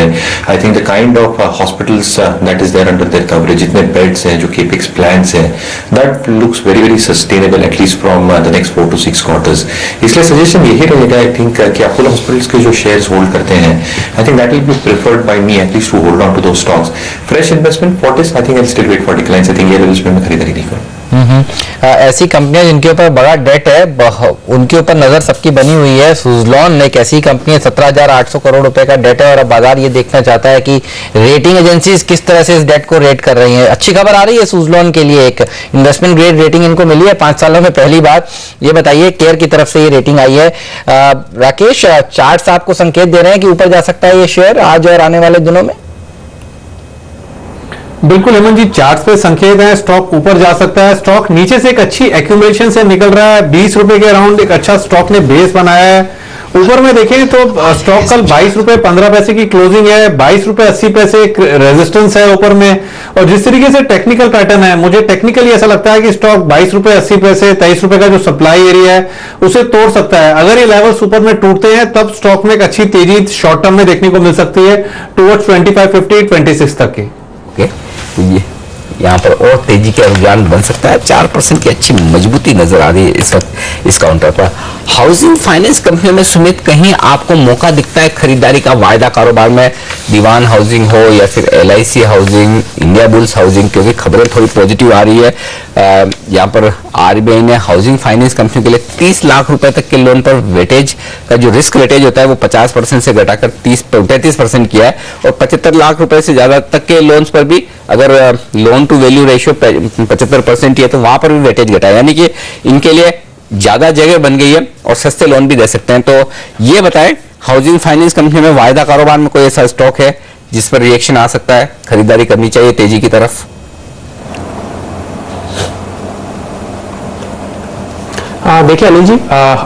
I think the kind of hospitals that is there under their coverage, जितने बेड्स हैं, जो केपेक्स प्लान्स हैं, that looks very very sustainable at least from the next 4 to 6 quarters. इसलिए suggestion यही रहेगा I think कि Apollo Hospitals के जो शेयर्स होल्ड करते हैं, I think that will be preferred by me at least to hold on to those stocks. Fresh investment Fortis, I think I still wait for declines. I think ये levels पे मैं खरीदारी नहीं करूं। ऐसी कंपनियां जिनके ऊपर बड़ा डेट है, उनके ऊपर नजर सबकी बनी हुई है। सुजलॉन एक ऐसी कंपनी है, 17,800 करोड़ रुपए का डेट है और अब बाजार ये देखना चाहता है कि रेटिंग एजेंसीज किस तरह से इस डेट को रेट कर रही हैं। अच्छी खबर आ रही है सुजलॉन के लिए, एक इन्वेस्टमेंट ग्रेड रेटिंग इनको मिली है 5 सालों में पहली बार। ये बताइए, केयर की तरफ से ये रेटिंग आई है। राकेश, चार्ट्स आपको संकेत दे रहे हैं कि ऊपर जा सकता है ये शेयर आज और आने वाले दिनों में? बिल्कुल हेमंत जी, चार्ट्स पे संकेत है, स्टॉक ऊपर जा सकता है। स्टॉक नीचे से एक अच्छी एक्यूमुलेशन से निकल रहा है, 20 रुपए के अराउंड एक अच्छा स्टॉक ने बेस बनाया है। ऊपर में देखें तो स्टॉक कल 22 रुपए 15 पैसे की क्लोजिंग है, 22 रुपए 80 पैसे एक रेजिस्टेंस है ऊपर में। और जिस तरीके से टेक्निकल पैटर्न है, मुझे टेक्निकली ऐसा लगता है कि स्टॉक 22 रुपए 80 पैसे 23 रुपए का जो सप्लाई एरिया है उसे तोड़ सकता है। अगर ये लेवल्स ऊपर में टूटते हैं तब स्टॉक में एक अच्छी तेजी शॉर्ट टर्म में देखने को मिल सकती है टुवर्ड्स 2550 26 तक की। तो ये यहाँ पर और तेजी का रुझान बन सकता है। 4% की अच्छी मजबूती नजर आ रही है इस वक्त इस काउंटर पर। हाउसिंग फाइनेंस कंपनियों में सुमित कहीं आपको मौका दिखता है खरीदारी का? वायदा कारोबार में दीवान हाउसिंग हो या फिर LIC housing, India bulls housing, क्योंकि खबरें थोड़ी पॉजिटिव आ रही है। यहाँ पर RBI ने हाउसिंग फाइनेंस कंपनियों के लिए 30 लाख रुपए तक के लोन पर वेटेज का जो रिस्क वेटेज होता है वो 50% से घटाकर 33% किया है। और 75 लाख रुपए से ज्यादा तक के लोन्स पर भी अगर लोन टू वैल्यू रेशियो 75% है तो वहां पर भी वेटेज घटा है, यानी कि इनके लिए ज्यादा जगह बन गई है और सस्ते लोन भी दे सकते हैं। तो ये बताएं, हाउसिंग फाइनेंस कंपनी में वायदा कारोबार में कोई ऐसा स्टॉक है जिस पर रिएक्शन आ सकता है, खरीदारी करनी चाहिए तेजी की तरफ? देखिए Anil ji,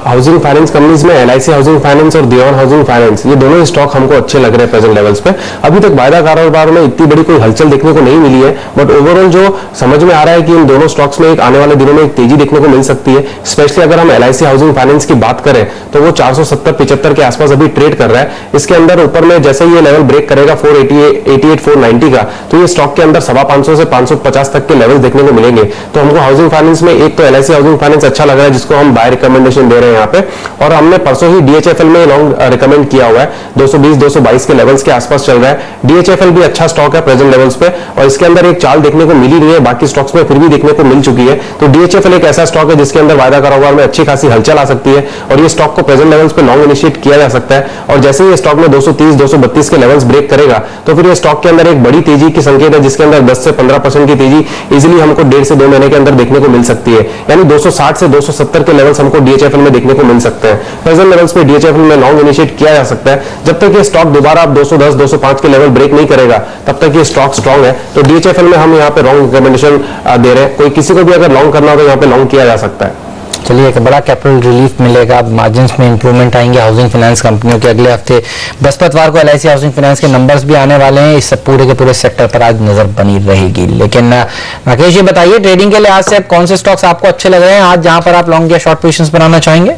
housing finance companies में LIC हाउसिंग फाइनेंस और दीवान हाउसिंग फाइनेंस, ये दोनों स्टॉक हमको अच्छे लग रहे हैं प्रेजेंट लेवल्स पे। अभी तक वायदा कारोबार में इतनी बड़ी कोई हलचल देखने को नहीं मिली है, बट ओवरऑल जो समझ में आ रहा है कि इन दोनों स्टॉक्स में एक आने वाले दिनों में एक तेजी देखने को मिल सकती है। स्पेशली अगर हम LIC हाउसिंग फाइनेंस की बात करें तो वो 470-75 के आसपास अभी ट्रेड कर रहा है। इसके अंदर ऊपर में जैसे ये लेवल ब्रेक करेगा 488-490 का, तो ये स्टॉक के अंदर 550 से 550 तक के लेवल देखने को मिलेंगे। तो हमको हाउसिंग फाइनेंस में एक तो LIC हाउसिंग फाइनेंस अच्छा लग रहा है, जिसको हम बाय रिकमेंडेशन दे रहे हैं यहाँ पे। और हमने परसों ही DHFL में लॉन्ग रिकमेंड किया हुआ है, 220-222 के लेवल्स के आसपास चल रहा है। DHFL भी अच्छा स्टॉक है प्रेजेंट लेवल्स पे, और इसके अंदर एक चाल देखने को मिली नहीं है, बाकी स्टॉक्स में फिर भी देखने को मिल चुकी है। तो DHFL एक ऐसा स्टॉक है जिसके अंदर वायदा कारोबार में अच्छी खासी हलचल आ सकती है, और ये स्टॉक को प्रेजेंट लेवल्स पे लॉन्ग इनिशिएट किया जा सकता है। और जैसे ही स्टॉक में 230-232 के लेवल्स ब्रेक करेगा तो फिर ये स्टॉक के अंदर एक बड़ी तेजी की संकेत है, जिसके अंदर 10 से 15% की तेजी इजिली हमको 1.5 से 2 महीने के अंदर देखने को मिल सकती है। यानी 260 से 270 के लेवल्स हमको DHFL में देखने को मिल सकते हैं। प्रेजेंट लेवल्स पे DHFL में लॉन्ग इनिशिएट किया जा सकता है। जब तक ये स्टॉक दोबारा 210-205 के लेवल ब्रेक नहीं करेगा तब तक ये स्टॉक स्ट्रांग है। तो DHFL में हम यहाँ पे लॉन्ग रिकमेंडेशन दे रहे हैं। कोई किसी को भी अगर लॉन्ग करना हो तो यहाँ पे लॉन्ग किया जा सकता है। चलिए, एक बड़ा कैपिटल रिलीफ मिलेगा, मार्जिन्स में इंप्रूवमेंट आएंगे हाउसिंग फाइनेंस कंपनियों के। अगले हफ्ते बृहस्पतिवार को LIC हाउसिंग फाइनेंस के नंबर्स भी आने वाले हैं। इस पूरे के पूरे सेक्टर पर आज नजर बनी रहेगी। लेकिन राकेश जी बताइए, ट्रेडिंग के लिहाज से कौन से स्टॉक्स आपको अच्छे लग रहे हैं आज, जहां पर आप लॉन्ग या शॉर्ट पोजीशंस बनाना चाहेंगे?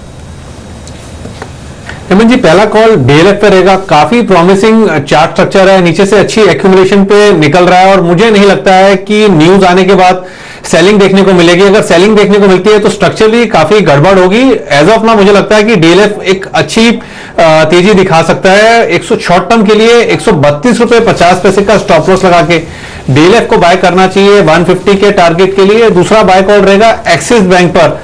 हेमंत जी, पहला कॉल DLF पे रहेगा। काफी प्रॉमिसिंग चार्ट स्ट्रक्चर है, नीचे से अच्छी एक्यूमुलेशन पे निकल रहा है, और मुझे नहीं लगता है कि न्यूज आने के बाद सेलिंग देखने को मिलेगी। अगर सेलिंग देखने को मिलती है तो स्ट्रक्चरली काफी गड़बड़ होगी। एज ऑफ नाउ मुझे लगता है कि DLF एक अच्छी तेजी दिखा सकता है। 100 शॉर्ट टर्म के लिए 132 रुपए 50 पैसे का स्टॉप लॉस लगा के DLF को बाय करना चाहिए 150 के टारगेट के लिए। दूसरा बाय कॉल रहेगा एक्सिस बैंक पर,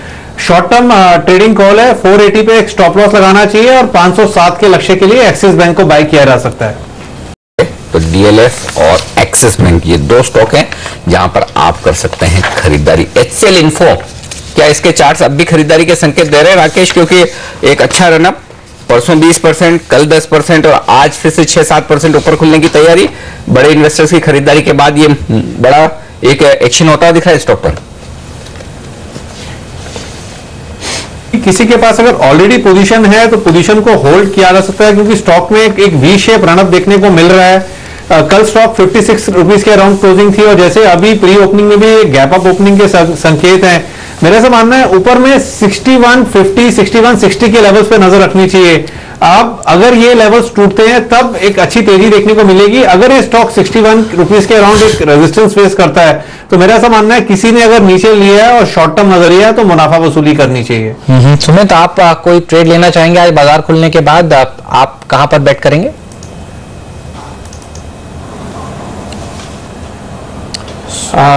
शॉर्ट टर्म ट्रेडिंग कॉल है, 480 पे एक स्टॉप लॉस लगाना चाहिए और 507 के लक्ष्य के लिए एक्सिस बैंक को बाय किया जा सकता है। तो DLF और एक्सिस बैंक ये दो स्टॉक हैं जहां पर आप कर सकते हैं खरीदारी। HCL इन्फो क्या इसके चार्ट्स अब भी खरीदारी के संकेत दे रहे हैं राकेश? क्योंकि एक अच्छा रनअप, परसों 20%, कल 10% और आज फिर से 6-7% ऊपर खुलने की तैयारी। बड़े इन्वेस्टर्स की खरीदारी के बाद ये बड़ा एक एक्शन होता दिखा है स्टॉक पर। किसी के पास अगर ऑलरेडी पोजीशन है तो पोजीशन को होल्ड किया जा सकता है, क्योंकि स्टॉक में एक वी शेप रनअप देखने को मिल रहा है। कल स्टॉक 56 रुपीज के अराउंड क्लोजिंग थी और जैसे अभी प्री ओपनिंग में भी गैप अप ओपनिंग के संकेत हैं। मेरा ऐसा मानना है ऊपर में 6150, 6160 के लेवल्स पे नजर रखनी चाहिए। अब अगर ये लेवल्स टूटते हैं तब एक अच्छी तेजी देखने को मिलेगी। अगर ये स्टॉक 61 रुपीज के अराउंड एक रेजिस्टेंस फेस करता है तो मेरा ऐसा मानना है किसी ने अगर नीचे लिया है और शॉर्ट टर्म नजरिया है तो मुनाफा वसूली करनी चाहिए। सुमित, आप कोई ट्रेड लेना चाहेंगे आज बाजार खुलने के बाद? आप कहां पर बेट करेंगे?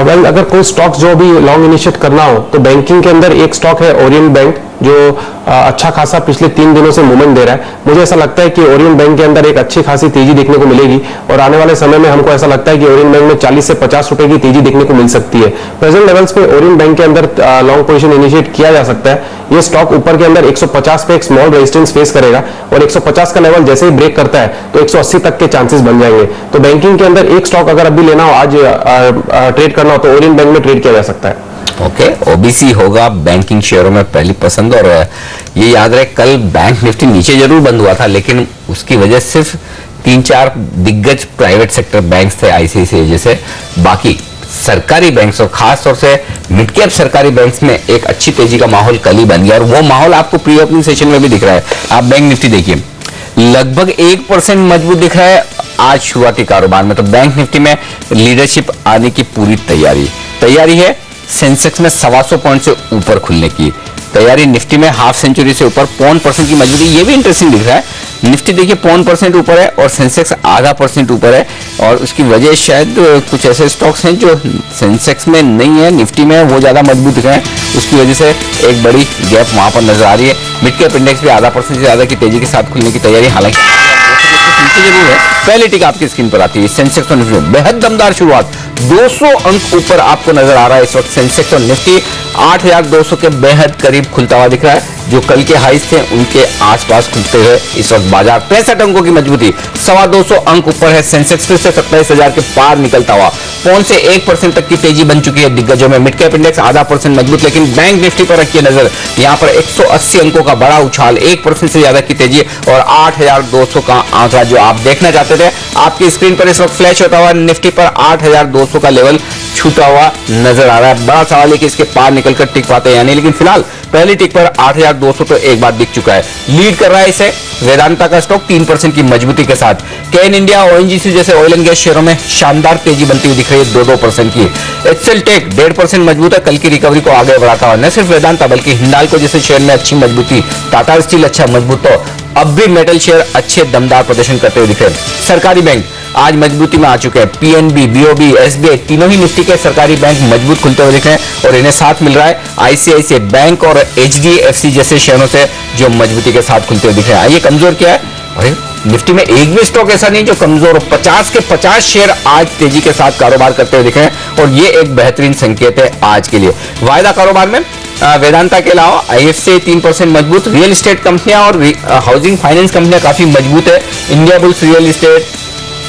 वेल, अगर कोई स्टॉक जो भी लॉन्ग इनिशिएट करना हो तो बैंकिंग के अंदर एक स्टॉक है ओरिएंट बैंक, जो अच्छा खासा पिछले 3 दिनों से मूवमेंट दे रहा है। मुझे ऐसा लगता है कि ओरिएंट बैंक के अंदर एक अच्छी खासी तेजी देखने को मिलेगी और आने वाले समय में हमको ऐसा लगता है कि ओरिएंट बैंक में 40 से 50 रुपए की तेजी देखने को मिल सकती है। प्रेजेंट लेवल्स पे ओरिएंट बैंक के अंदर लॉन्ग पोजीशन इनिशिएट किया जा सकता है। ये स्टॉक ऊपर के अंदर 150 पे एक स्मॉल रेजिस्टेंस फेस करेगा और 150 का लेवल जैसे ही ब्रेक करता है तो 180 तक के चांसेस बन जाएंगे। तो बैंकिंग के अंदर एक स्टॉक अगर अभी लेना हो, आज ट्रेड करना हो तो ओरिएंट बैंक में ट्रेड किया जा सकता है। ओके, ओबीसी होगा बैंकिंग शेयरों में पहली पसंद। और ये याद रहे कल बैंक निफ्टी नीचे जरूर बंद हुआ था, लेकिन उसकी वजह सिर्फ 3-4 दिग्गज प्राइवेट सेक्टर बैंक्स थे आईसीआईसीआई जैसे। बाकी सरकारी बैंक्स और खास तौर से मिड कैप सरकारी बैंक्स में एक अच्छी तेजी का माहौल कल ही बन गया और वो माहौल आपको प्री ओपनिंग सेशन में भी दिख रहा है। आप बैंक निफ्टी देखिए, लगभग 1% मजबूत दिख रहा है आज शुरुआती कारोबार में। तो बैंक निफ्टी में लीडरशिप आने की पूरी तैयारी है। सेंसेक्स में 125 पॉइंट से ऊपर खुलने की तैयारी। निफ्टी में हाफ सेंचुरी से ऊपर 0.5% की मजबूती, ये भी इंटरेस्टिंग दिख रहा है। निफ्टी देखिए 0.5% ऊपर है और सेंसेक्स आधा % ऊपर है और उसकी वजह शायद कुछ ऐसे स्टॉक्स हैं जो सेंसेक्स में नहीं है, निफ्टी में, वो ज्यादा मजबूत दिख रहे हैं। उसकी वजह से एक बड़ी गैप वहां पर नजर आ रही है। मिड कैप इंडेक्स भी आधा % से ज्यादा की तेजी के साथ खुलने की तैयारी, हालांकि नीचे जरूर है। पहले टिक आपकी स्क्रीन पर आती है सेंसेक्स और निफ्टी में बेहद दमदार शुरुआत, 200 अंक ऊपर आपको नजर आ रहा है इस वक्त। सेंसेक्स और निफ्टी 8200 के बेहद करीब खुलता हुआ दिख रहा है। जो कल के हाइस थे उनके आसपास खुलते हुए इस वक्त बाजार 65 अंकों की मजबूती, 225 अंक ऊपर है। सेंसेक्स फिर से 27,000 के पार निकलता हुआ 0.1% तक की तेजी बन चुकी है दिग्गजों में। मिड कैप इंडेक्स आधा % मजबूत, लेकिन बैंक निफ्टी पर रखिए नजर, यहां पर 180 अंकों का बड़ा उछाल, 1% से ज्यादा की तेजी और 8200 का आंकड़ा जो आप देखना चाहते थे आपकी स्क्रीन पर इस वक्त फ्लैश होता हुआ निफ्टी पर 8200 का लेवल छूटा हुआ नजर आ रहा है। बड़ा सवाल है कि इसके पार निकलकर टिक पाते हैं या नहीं, लेकिन फिलहाल पहली टिक पर 8200 तो एक बार दिख चुका है। लीड कर रहा है इसे वेदांता का स्टॉक 3% की मजबूती के साथ। कैन इंडिया, ओएनजीसी जैसे ऑयल एंड गैस शेयरों में शानदार तेजी बनती हुई दिख रही है 2-2% की। एक्सेल टेक 1.5% मजबूत है, कल की रिकवरी को आगे बढ़ाता हुआ। न सिर्फ वेदांता बल्कि हिंडाल्को जैसे शेयर में अच्छी मजबूती, टाटा स्टील अच्छा मजबूत, तो अब भी मेटल शेयर अच्छे दमदार प्रदर्शन करते हुए दिख रहे हैं। सरकारी बैंक आज मजबूती में आ चुके हैं। पीएनबी, बीओबी, एसबीआई तीनों ही निफ्टी के सरकारी बैंक मजबूत खुलते हुए दिख रहे हैं और इन्हें साथ मिल रहा है आईसीआईसीआई बैंक और एचडीएफसी जैसे शेयरों से जो मजबूती के साथ खुलते हुए दिख रहे हैं। ये कमजोर क्या है? अरे निफ्टी में एक भी स्टॉक ऐसा नहीं जो कमजोर हो। 50 के 50 शेयर आज तेजी के साथ कारोबार करते हुए दिख रहे हैं और ये एक बेहतरीन संकेत है आज के लिए। वायदा कारोबार में वेदांता के अलावा आईएफसी 3% मजबूत, रियल एस्टेट कंपनियां और हाउसिंग फाइनेंस कंपनियां काफी मजबूत है। इंडिया बुल्स रियल एस्टेट,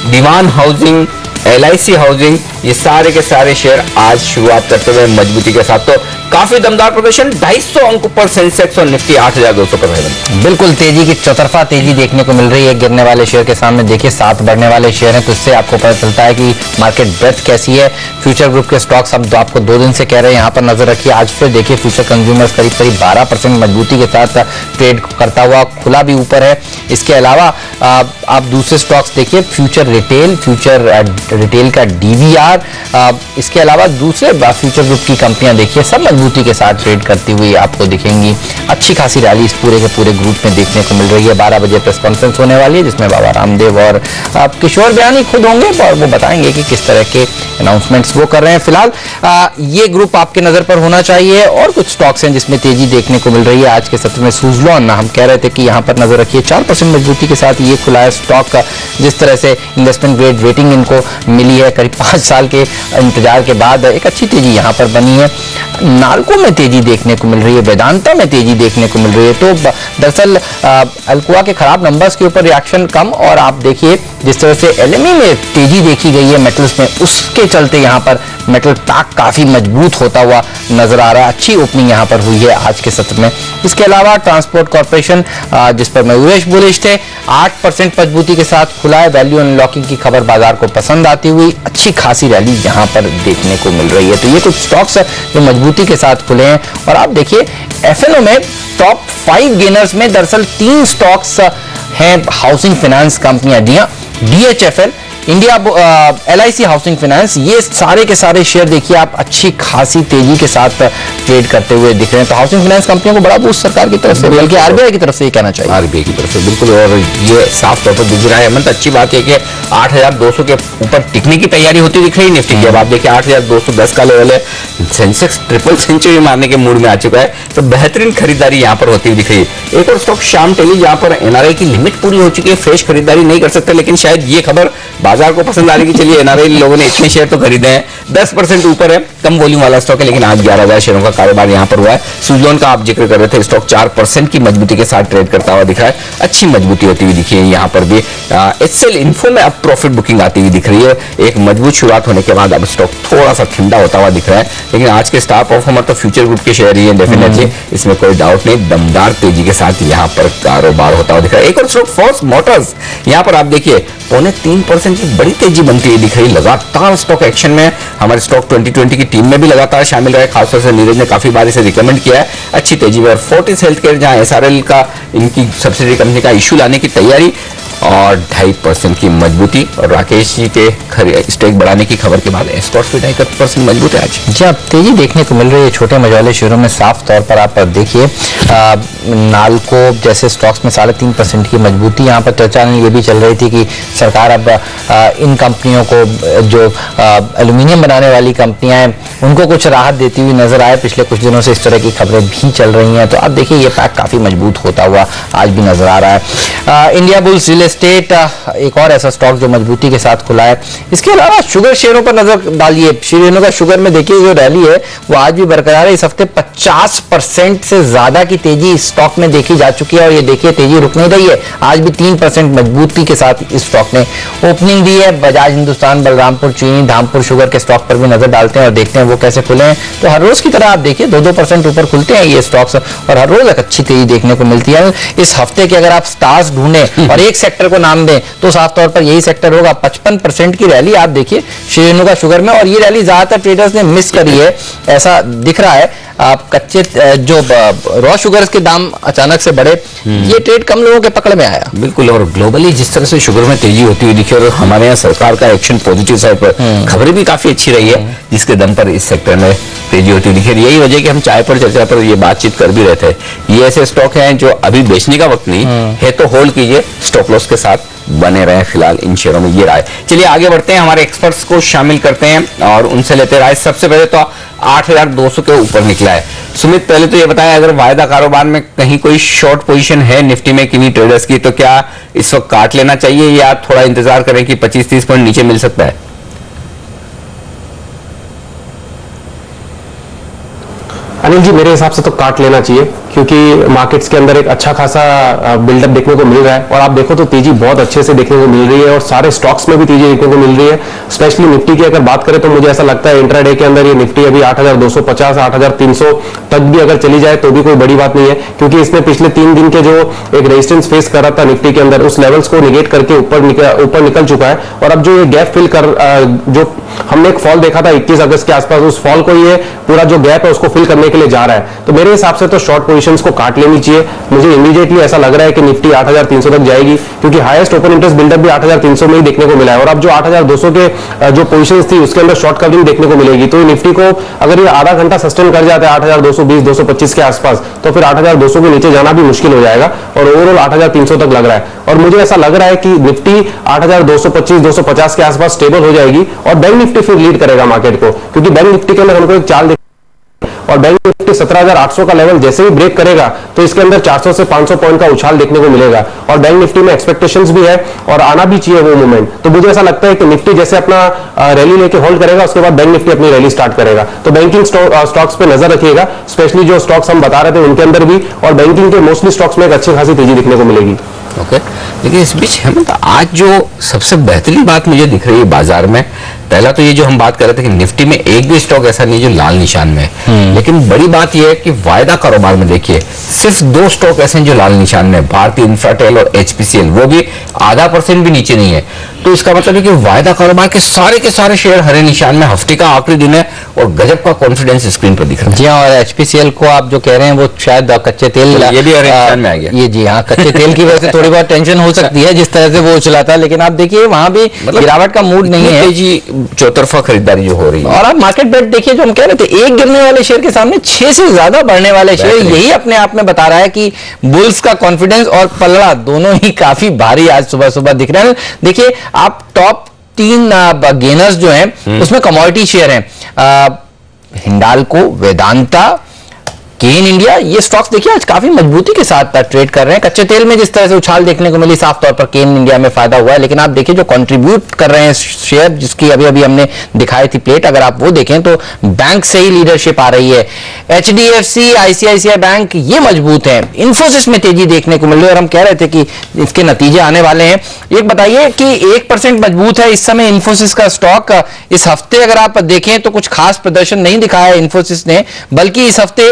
दीवान हाउसिंग, एलआईसी हाउसिंग, ये सारे के सारे शेयर आज शुरुआत करते हुए मजबूती के साथ। तो काफी दमदार प्रदर्शन, 250 अंक ऊपर सेंसेक्स और निफ्टी 8200 पर है। बिल्कुल तेजी की चौतरफा तेजी देखने को मिल रही है। गिरने वाले शेयर के सामने देखिए 7 बढ़ने वाले शेयर हैं, तो इससे आपको पता चलता है कि मार्केट ब्रेथ कैसी है। फ्यूचर ग्रुप के स्टॉक्स अब आपको 2 दिन से कह रहे हैं, यहाँ पर नजर रखिए। आज फिर देखिए फ्यूचर कंज्यूमर्स करीब 12% मजबूती के साथ ट्रेड करता हुआ खुला भी ऊपर है। इसके अलावा आप दूसरे स्टॉक्स देखिए, फ्यूचर रिटेल का डीवीआर, इसके अलावा दूसरे फ्यूचर ग्रुप की कंपनियां देखिए सब मजबूती के साथ ट्रेड करती हुई आपको दिखेंगी। अच्छी खासी रैली इस पूरे के पूरे ग्रुप में देखने को मिल रही है। 12 बजे प्रेस कॉन्फ्रेंस होने वाली है जिसमें बाबा रामदेव और किशोर बयानी खुद होंगे और वो बताएंगे कि किस तरह के अनाउंसमेंट्स वो कर रहे हैं। फिलहाल ये ग्रुप आपके नजर पर होना चाहिए। और कुछ स्टॉक्स हैं जिसमें तेजी देखने को मिल रही है आज के सत्र में। सुजलॉन हम कह रहे थे कि यहाँ पर नजर रखिए, 4% मजबूती के साथ ये खुला है स्टॉक। जिस तरह से इन्वेस्टमेंट ग्रेड रेटिंग इनको मिली है, करीब 5 साल के इंतजार के बाद एक अच्छी तेजी यहाँ पर बनी है। नाल्को में तेजी देखने को मिल रही है, वेदांता में तेजी देखने को मिल रही है। तो दरअसल अल्कोआ के खराब नंबर्स के ऊपर रिएक्शन कम, और आप देखिए जिस तरह से एलएमई में तेजी देखी गई है मेटल्स में, उसके चलते यहाँ पर मेटल पैक काफी मजबूत होता हुआ नजर आ रहा है। अच्छी ओपनिंग यहाँ पर हुई है आज के सत्र में। इसके अलावा ट्रांसपोर्ट कॉर्पोरेशन जिस पर मयूरेश बुलिश थे, 8% मजबूती के साथ खुला है। वैल्यू अनलॉकिंग की खबर बाजार को पसंद आती हुई अच्छी खासी रैली यहाँ पर देखने को मिल रही है। तो ये कुछ स्टॉक्स जो मजबूती के साथ खुले हैं। और आप देखिए एफएनओ में टॉप 5 गेनर्स में दरअसल 3 स्टॉक्स हैं हाउसिंग फाइनेंस कंपनियां, DHFL, India, LIC housing finance, ये सारे के सारे शेयर देखिए आप अच्छी खासी तेजी के साथ ट्रेड करते हुए दिख रहे हैं। तो हाउसिंग फाइनेंस कंपनियों को बड़ा बूस्ट सरकार की तरफ से, बल्कि आरबीआई की तरफ से ये कहना चाहिए। आरबीआई की तरफ से बिल्कुल, और ये साफ तौर पर दिख रहा है। मतलब अच्छी बात है कि 8,200 के ऊपर टिकने की तैयारी होती दिख रही है निफ्टी की। अब आप देखिए 8,210 का लेवल है, सेंसेक्स ट्रिपल सेंचुरी मारने के मूड में आ चुका है। तो बेहतरीन खरीदारी यहाँ पर होती हुई दिख रही है। एक और स्टॉक श्याम टेली, जहाँ पर एनआरआई की लिमिट पूरी हो चुकी है, फ्रेश खरीदारी नहीं कर सकते, लेकिन शायद ये खबर बाजार को पसंद आ रही कि चलिए एनआरआई लोगों ने इतने शेयर तो खरीदे हैं। 10% ऊपर है, कम वॉल्यूम वाला स्टॉक है, लेकिन आज 11,000 शेयरों का कारोबार यहां पर हुआ है। सुजलोन का आप जिक्र कर रहे थे, स्टॉक 4% की मजबूती के साथ ट्रेड करता हुआ दिख रहा है। अच्छी मजबूती होती हुई दिखी है यहां पर भी। एचसीएल इन्फो में अब प्रॉफिट बुकिंग आती हुई दिख रही है। एक मजबूत शुरुआत होने के बाद अब स्टॉक थोड़ा सा ठंडा होता हुआ दिख रहा है, लेकिन आज के स्टार परफॉर्मर तो फ्यूचर ग्रुप के शेयर ही है डेफिनेटली, इसमें कोई डाउट नहीं। दमदार तेजी के साथ यहां पर कारोबार होता हुआ दिख रहा है। एक और स्टॉक फोर्स मोटर्स, यहां पर आप देखिए 0.3% की बड़ी तेजी बनती हुई दिख रही है। लगातार स्टॉक एक्शन में, हमारे स्टॉक 2020 की टीम में भी लगातार शामिल रहे, खासतौर से नीरज ने काफी बार इसे रिकमेंड किया है। अच्छी तेजी में। और फोर्टिस हेल्थकेयर, जहां एसआरएल का, इनकी सब्सिडरी कंपनी का इशू लाने की तैयारी, और 2.5% की मजबूती। और राकेश जी के स्टेक बढ़ाने की खबर के बाद एस्कॉर्ट्स भी 2.5% मजबूत है आज। जी, अब तेजी देखने को मिल रही है छोटे मझौले शेयरों में। साफ तौर पर आप देखिए नाल्को जैसे स्टॉक्स में 3.5% की मजबूती। यहाँ पर चर्चा ये भी चल रही थी कि सरकार अब इन कंपनियों को, जो एल्यूमिनियम बनाने वाली कंपनियां हैं, उनको कुछ राहत देती हुई नजर आए। पिछले कुछ दिनों से इस तरह की खबरें भी चल रही हैं। तो अब देखिए ये पैक काफी मजबूत होता हुआ आज भी नजर आ रहा है। इंडिया बुल्स रियल एस्टेट एक और ऐसा स्टॉक जो मजबूती के साथ खुला है। इसके अलावा शुगर शेयरों पर नजर डालिए। श्रीरेणु का शुगर में देखिए जो रैली है वो आज भी बरकरार है। इस हफ्ते 50% से ज्यादा की तेजी इस स्टॉक में देखी जा चुकी है, और ये देखिए तेजी रुक नहीं रही है। आज भी 3% मजबूती के साथ इस स्टॉक ने ओपनिंग दी है। बजाज हिंदुस्तान, बलरामपुर चीनी, धामपुर शुगर के स्टॉक पर भी नजर डालते हैं और देखते हैं वो कैसे खुले हैं। तो हर रोज की तरह आप देखिए 2-2% ऊपर खुलते हैं ये स्टॉक्स, और हर रोज एक अच्छी तेजी देखने को मिलती है। इस हफ्ते के अगर आप स्टार्स ढूंढें और एक सेक्टर को नाम दें तो साफ तौर पर यही सेक्टर होगा। 55% की रैली आप देखिए श्रीरेणु का शुगर में, और ये रैली ज्यादातर ट्रेडर्स ने मिस करी है, ऐसा दिख रहा है। आप कच्चे जो रॉ शुगर के दाम अचानक से बढ़े, ये ट्रेड कम लोगों के पकड़ में आया। बिल्कुल, और ग्लोबली जिस तरह से शुगर में तेजी होती हुई दिखी, और हमारे यहाँ सरकार का एक्शन पॉजिटिव साइड पर, खबरें भी काफी अच्छी रही है, जिसके दम पर इस सेक्टर में तेजी होती दिखी। यही वजह कि हम चाय पर चर्चा पर ये बातचीत कर भी रहे थे। ये ऐसे स्टॉक हैं जो अभी बेचने का वक्त नहीं है, तो होल्ड कीजिए, स्टॉप लॉस के साथ बने रहे फिलहाल इन शेयरों में। ये राय। चलिए आगे बढ़ते हैं, हमारे एक्सपर्ट्स को शामिल करते हैं और उनसे लेते हैं राय। सबसे पहले तो 8,200 के ऊपर निकला है। सुमित, पहले तो ये बताएं, अगर वायदा कारोबार में कहीं कोई शॉर्ट पोजीशन है निफ्टी में किन्हीं ट्रेडर्स की, तो क्या इस वक्त काट लेना चाहिए या थोड़ा इंतजार करें कि 25-30 पॉइंट नीचे मिल सकता है? अनिल जी, मेरे हिसाब से तो काट लेना चाहिए, क्योंकि मार्केट्स के अंदर एक अच्छा खासा बिल्डअप देखने को मिल रहा है। और आप देखो तो तेजी बहुत अच्छे से देखने को मिल रही है, और सारे स्टॉक्स में भी तेजी देखने को मिल रही है। स्पेशली निफ्टी की अगर बात करें तो मुझे ऐसा लगता है इंट्राडे के अंदर ये निफ्टी अभी 8,250, 8,300 तक भी अगर चली जाए तो भी कोई बड़ी बात नहीं है, क्योंकि इसने पिछले 3 दिन के जो एक रेजिस्टेंस फेस कर रहा था निफ्टी के अंदर, उस लेवल्स को निगेट करके ऊपर निकल चुका है। और अब जो ये गैप फिल कर, जो हमने एक फॉल देखा था 21 अगस्त के आसपास, उस फॉल को ये पूरा जो गैप है उसको फिल करने के लिए जा रहा है। तो मेरे हिसाब से तो शॉर्ट पोजीशंस को काट लेनी चाहिए। मुझे इमीडिएटली ऐसा लग रहा है कि निफ्टी 8,300 तक जाएगी, क्योंकि हाईएस्ट ओपन इंटरेस्ट बिल्डअप भी 8,300 में ही देखने को मिला है। और अब जो 8,200 के जो पोजीशंस थी उसके अंदर शॉर्ट कवरिंग देखने को मिलेगी। तो निफ्टी को अगर ये आधा घंटा सस्टेन कर जाता है 8,220, 225 के आसपास, तो फिर 8,200 के नीचे जाना भी मुश्किल हो जाएगा, और ओवरऑल 8,300 तक लग रहा है। और मुझे ऐसा लग रहा है कि निफ्टी 8,225, 250 के आसपास स्टेबल हो जाएगी, और बैंक निफ्टी फिर लीड करेगा मार्केट को, क्योंकि बैंक निफ्टी के अंदर हमको एक चाल और बैंक निफ्टी 17,800 का लेवल जैसे ही ब्रेक करेगा तो इसके अंदर 400 से 500 पॉइंट का उछाल देखने को मिलेगा और बैंक निफ्टी में एक्सपेक्टेशंस भी है और आना भी चाहिए वो मूवमेंट। तो मुझे ऐसा लगता है कि निफ्टी जैसे अपना रैली लेके होल्ड करेगा उसके बाद बैंक निफ्टी अपनी रैली स्टार्ट करेगा। तो बैंकिंग स्टॉक्स पे नजर रखिएगा, स्पेशली जो स्टॉक्स हम बता रहे थे उनके अंदर भी, और बैंकिंग के मोस्टली स्टॉक्स में एक अच्छी खासी तेजी दिखने को मिलेगी। ओके लेकिन इस बीच हेमंत आज जो सबसे बेहतरीन बात मुझे दिख रही है बाजार में, पहला तो ये जो हम बात कर रहे थे कि निफ्टी में एक भी स्टॉक ऐसा नहीं जो लाल निशान में है, लेकिन बड़ी बात यह है कि वायदा कारोबार में देखिए सिर्फ 2 स्टॉक ऐसे हैं जो लाल निशान में, भारतीय इंफ्राटेल और HPCL, वो भी 0.5% भी नीचे नहीं है। तो इसका मतलब है कि वायदा कारोबार के सारे शेयर हरे निशान में, हफ्ते का आखिरी दिन है और गजब का कॉन्फिडेंस स्क्रीन पर दिख रहा है। जी हाँ, और HPCL को आप जो कह रहे हैं वो शायद कच्चे तेल, ये भी हरे निशान में आ गया। ये जी हाँ, कच्चे तेल की वजह से थोड़ी बहुत टेंशन हो सकती है जिस तरह से वो उछला था, लेकिन आप देखिए वहां भी गिरावट का मूड नहीं है, जी चौतरफा खरीदारी जो हो रही है। और आप मार्केट बेट देखिए, जो हम कह रहे थे एक गिरने वाले शेयर के सामने 6 से ज्यादा बढ़ने वाले शेयर, यही अपने आप में बता रहा है कि बुल्स का कॉन्फिडेंस और पलड़ा दोनों ही काफी भारी आज सुबह सुबह दिख रहे हैं। देखिए आप टॉप 3 गेनर्स जो हैं उसमें कमोडिटी शेयर हैं, हिंडाल्को, वेदांता, गेन इंडिया, ये स्टॉक्स देखिए आज काफी मजबूती के साथ ट्रेड कर रहे हैं। कच्चे तेल में जिस तरह से उछाल देखने को मिली, साफ तौर पर गेन इंडिया में फायदा हुआ है, लेकिन आप देखिए जो कंट्रीब्यूट कर रहे हैं शेयर, जिसकी अभी अभी हमने दिखाई थी प्लेट, अगर आप वो देखें तो बैंक से ही लीडरशिप आ रही है। HDFC, ICICI बैंक ये मजबूत है, इन्फोसिस में तेजी देखने को मिल रही है और हम कह रहे थे कि इसके नतीजे आने वाले हैं। एक बताइए कि 1% मजबूत है इस समय इन्फोसिस का स्टॉक। इस हफ्ते अगर आप देखें तो कुछ खास प्रदर्शन नहीं दिखाया इन्फोसिस ने, बल्कि इस हफ्ते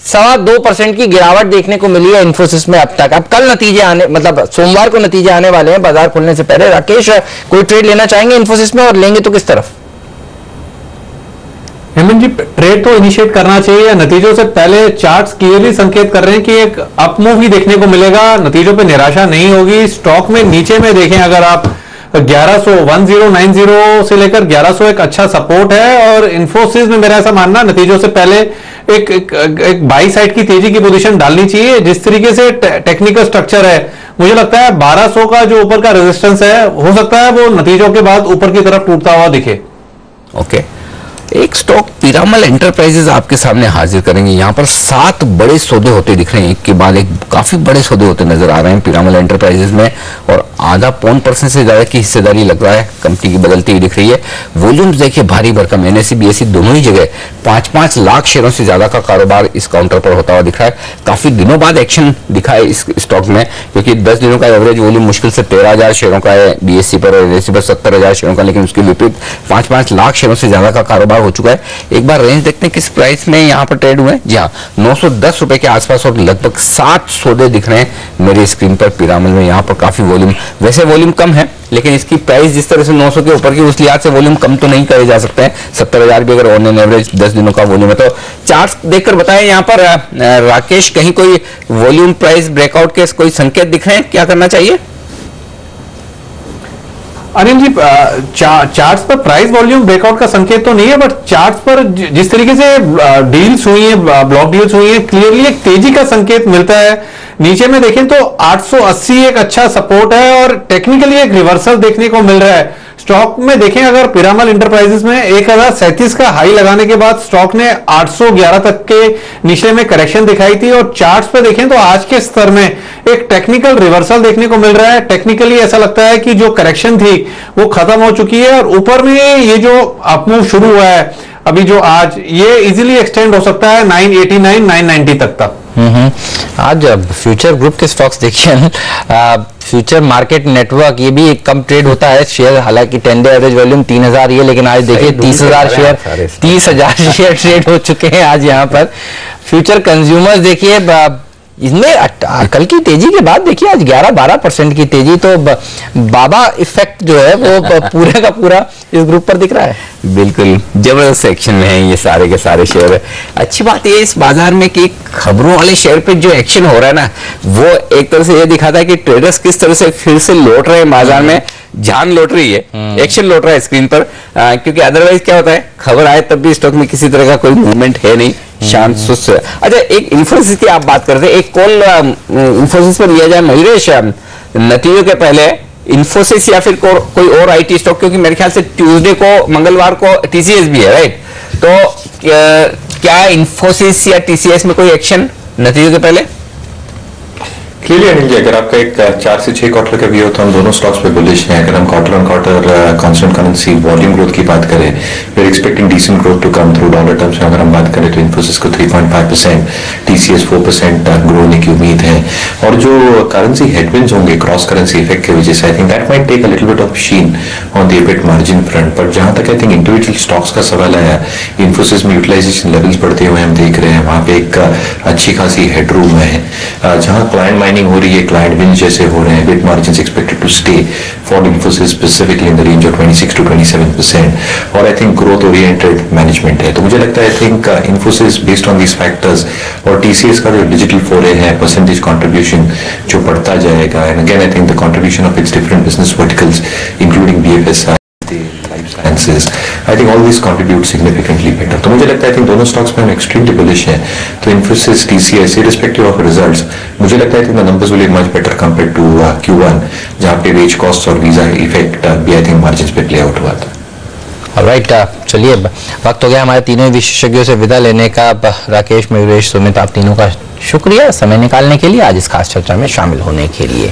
2.25% की गिरावट देखने को मिली है इन्फोसिस में अब तक। अब कल नतीजे आने, मतलब सोमवार को नतीजे आने वाले हैं बाजार खुलने से पहले। राकेश, कोई ट्रेड लेना चाहेंगे इन्फोसिस में, और लेंगे तो किस तरफ? हेमंत जी, ट्रेड तो इनिशिएट करना चाहिए। नतीजों से पहले चार्ट्स क्लियरली संकेत कर रहे हैं कि एक अप मूव ही देखने को मिलेगा, नतीजों पे निराशा नहीं होगी। स्टॉक में नीचे में देखें अगर आप 1090 से लेकर 1100 एक अच्छा सपोर्ट है, और इन्फोसिस में मेरा ऐसा मानना नतीजों से पहले एक बाई साइड की तेजी की पोजीशन डालनी चाहिए। जिस तरीके से टेक्निकल स्ट्रक्चर है, मुझे लगता है 1200 का जो ऊपर का रेजिस्टेंस है, हो सकता है वो नतीजों के बाद ऊपर की तरफ टूटता हुआ दिखे। ओके एक स्टॉक पीरामल एंटरप्राइजेज आपके सामने हाजिर करेंगे। यहाँ पर 7 बड़े सौदे होते दिख रहे हैं, एक के बाद एक काफी बड़े सौदे होते नजर आ रहे हैं पीरामल एंटरप्राइजेज में, और 0.5% से ज्यादा की हिस्सेदारी लग रहा है कंपनी की बदलती हुई दिख रही है। वॉल्यूम्स देखिए भारी भरकम, NSE BSE दोनों ही जगह 5-5 लाख शेयरों से ज्यादा का कारोबार इस काउंटर पर होता हुआ दिख रहा है। काफी दिनों बाद एक्शन दिखा है इस स्टॉक में, क्योंकि 10 दिनों का एवरेज वॉल्यूम मुश्किल से 13,000 शेयरों का है BSE पर, और NSE पर 70,000 शेयरों का, लेकिन उसके विपरीत 5-5 लाख शेयरों से ज्यादा का कारोबार हो चुका है। एक बार रेंज देखते हैं किस प्राइस में यहाँ पर ट्रेड हुए हैं। जी हाँ, 910 रुपए के आसपास और लगभग 7 सौदे दिख रहे हैं मेरे स्क्रीन पर पीरामल में। यहाँ पर काफी वॉल्यूम, वैसे वॉल्यूम कम है, लेकिन इसकी प्राइस जिस तरह से 900 के ऊपर की, उस लिहाज से वॉल्यूम कम तो नहीं करे जा सकते हैं। 70,000 भी अगर ऑन एन एवरेज 10 दिनों का वॉल्यूम है। तो चार्ट देखकर बताएं यहाँ पर राकेश, कहीं कोई वॉल्यूम प्राइस ब्रेकआउट के कोई संकेत दिख रहे हैं, क्या करना चाहिए? अनिल जी, चार्ट्स पर प्राइस वॉल्यूम ब्रेकआउट का संकेत तो नहीं है, बट चार्ट्स पर जिस तरीके से डील्स हुई है, ब्लॉक डील्स हुई है, क्लियरली एक तेजी का संकेत मिलता है। नीचे में देखें तो 880 एक अच्छा सपोर्ट है और टेक्निकली एक रिवर्सल देखने को मिल रहा है। स्टॉक में देखें अगर पीरामल इंटरप्राइजेस में 1037 का हाई लगाने के बाद स्टॉक ने 811 तक के निचले में करेक्शन दिखाई थी, और चार्ट्स पे देखें तो आज के स्तर में एक टेक्निकल रिवर्सल देखने को मिल रहा है। टेक्निकली ऐसा लगता है कि जो करेक्शन थी वो खत्म हो चुकी है, और ऊपर में ये जो अपमूव शुरू हुआ है अभी जो आज, ये इजीली एक्सटेंड हो सकता है 989 990 तक। आज फ्यूचर ग्रुप के स्टॉक्स देखिए, फ्यूचर मार्केट नेटवर्क, ये भी एक कम ट्रेड होता है शेयर, हालांकि 10 डे एवरेज वॉल्यूम 3000 ही है, लेकिन आज देखिए 30,000 शेयर ट्रेड हो चुके हैं आज यहाँ पर। फ्यूचर कंज्यूमर्स देखिए, इसमें कल की तेजी के बाद देखिए आज 11-12% की तेजी, तो बाबा इफेक्ट जो है वो पूरे का पूरा इस ग्रुप पर दिख रहा है। बिल्कुल जबरदस्त एक्शन में है ये सारे के सारे शेयर। अच्छी बात ये इस बाजार में कि खबरों वाले शेयर पे जो एक्शन हो रहा है ना, वो एक तरह से ये दिखाता है कि ट्रेडर्स किस तरह से फिर से लौट रहे हैं बाजार में, जान लौट रही है, एक्शन लौट रहा है स्क्रीन पर। क्योंकि अदरवाइज क्या होता है, खबर आए तब भी स्टॉक में किसी तरह का कोई मूवमेंट है नहीं, शांत सुस्त। अच्छा, एक इन्फोसिस की आप बात करते हैं, एक कॉल इन्फोसिस पर लिया जाए मयूरेश, नतीजों के पहले इन्फोसिस या फिर कोई और IT स्टॉक, क्योंकि मेरे ख्याल से ट्यूसडे को, मंगलवार को TCS भी है, राइट? तो क्या इन्फोसिस या टीसीएस में कोई एक्शन नतीजों के पहले? क्लियरली अनिल जी, अगर आपका एक 4 से 6 क्वार्टर का व्यू हो तो हम दोनों स्टॉक्स पे बुलिश हैं। अगर हम quarter on quarter constant currency volume growth की बात करें, we are expecting decent growth to come through dollar terms में। अगर हम बात करें तो इन्फोसिस को 3.5%, टीसीएस 4% ग्रो होने की उम्मीद है। और जो करेंसी हेडविंड्स होंगे क्रॉस करेंसी इफेक्ट की वजह से, I think that might take a little bit of sheen on the EBIT margin front. पर जहां तक आई थिंक इंडिविजुअल स्टॉक्स का सवाल आया, इन्फोसिस में यूटिलाइजेशन लेवल्स बढ़ते हुए हम देख रहे हैं, वहां पे एक अच्छी खासी हेडरूम है। जहां क्लाइंट माइनिंग हो रही है, क्लाइंट विन जैसे हो रहे हैं, EBIT margins expected to stay for Infosys specifically in the range of 26 to 27%, और I think growth oriented management है। तो मुझे लगता है I think Infosys based on these factors और TCS का जो डिजिटल फोरे है, परसेंटेज कंट्रीब्यूशन जो बढ़ता जाएगा, and again I think the contribution of its different business verticals including BFSI, life sciences, I think all these contribute significantly better। तो मुझे लगता है I think दोनों स्टॉक्स में हम एक्सट्रीमली बुलिश हैं। तो Infosys, TCS irrespective of results, मुझे लगता है I think the numbers will be much better compared to Q1, जहाँ पे वेज कॉस्ट और वीजा इफेक्ट भी I think मार्जिन पे प्ले आउट हुआ था। राइट, चलिए वक्त हो गया हमारे तीनों विशेषज्ञों से विदा लेने का। राकेश, मयूरेश, सुमित, आप तीनों का शुक्रिया समय निकालने के लिए, आज इस खास चर्चा में शामिल होने के लिए।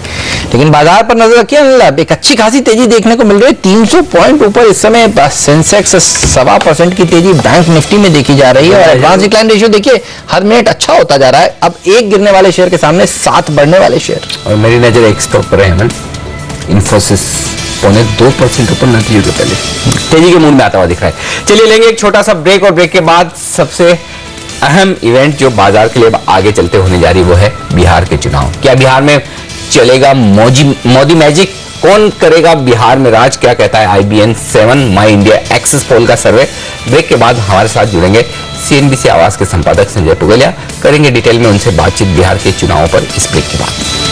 लेकिन बाजार पर नजर रखिए, एक अच्छी खासी तेजी देखने को मिल रही है। 300 पॉइंट ऊपर इस समय सेंसेक्स 1.25% की तेजी बैंक निफ्टी में देखी जा रही है। और एडवांस डिक्लाइन रेशियो देखिए हर मिनट अच्छा होता जा रहा है। अब एक गिरने वाले शेयर के सामने 7 बढ़ने वाले शेयर। और मेरी नजर एक स्टॉक पर है, इन्फोसिस 2% ऊपर नतीजों के पहले तेजी के मूड में आता हुआ दिख रहा है। चलिए लेंगे एक छोटा सा ब्रेक, और ब्रेक के बाद सबसे अहम इवेंट जो बाजार के लिए आगे चलते होने जा रही वो है बिहार के चुनाव। क्या बिहार में चलेगा मोदी मैजिक? कौन करेगा बिहार में राज? क्या कहता है IBN 7 माई इंडिया एक्सेस पोल का सर्वे? ब्रेक के बाद हमारे साथ जुड़ेंगे CNBC आवाज के संपादक संजय टुगलिया। करेंगे डिटेल में उनसे बातचीत बिहार के चुनावों पर इस ब्रेक के बाद।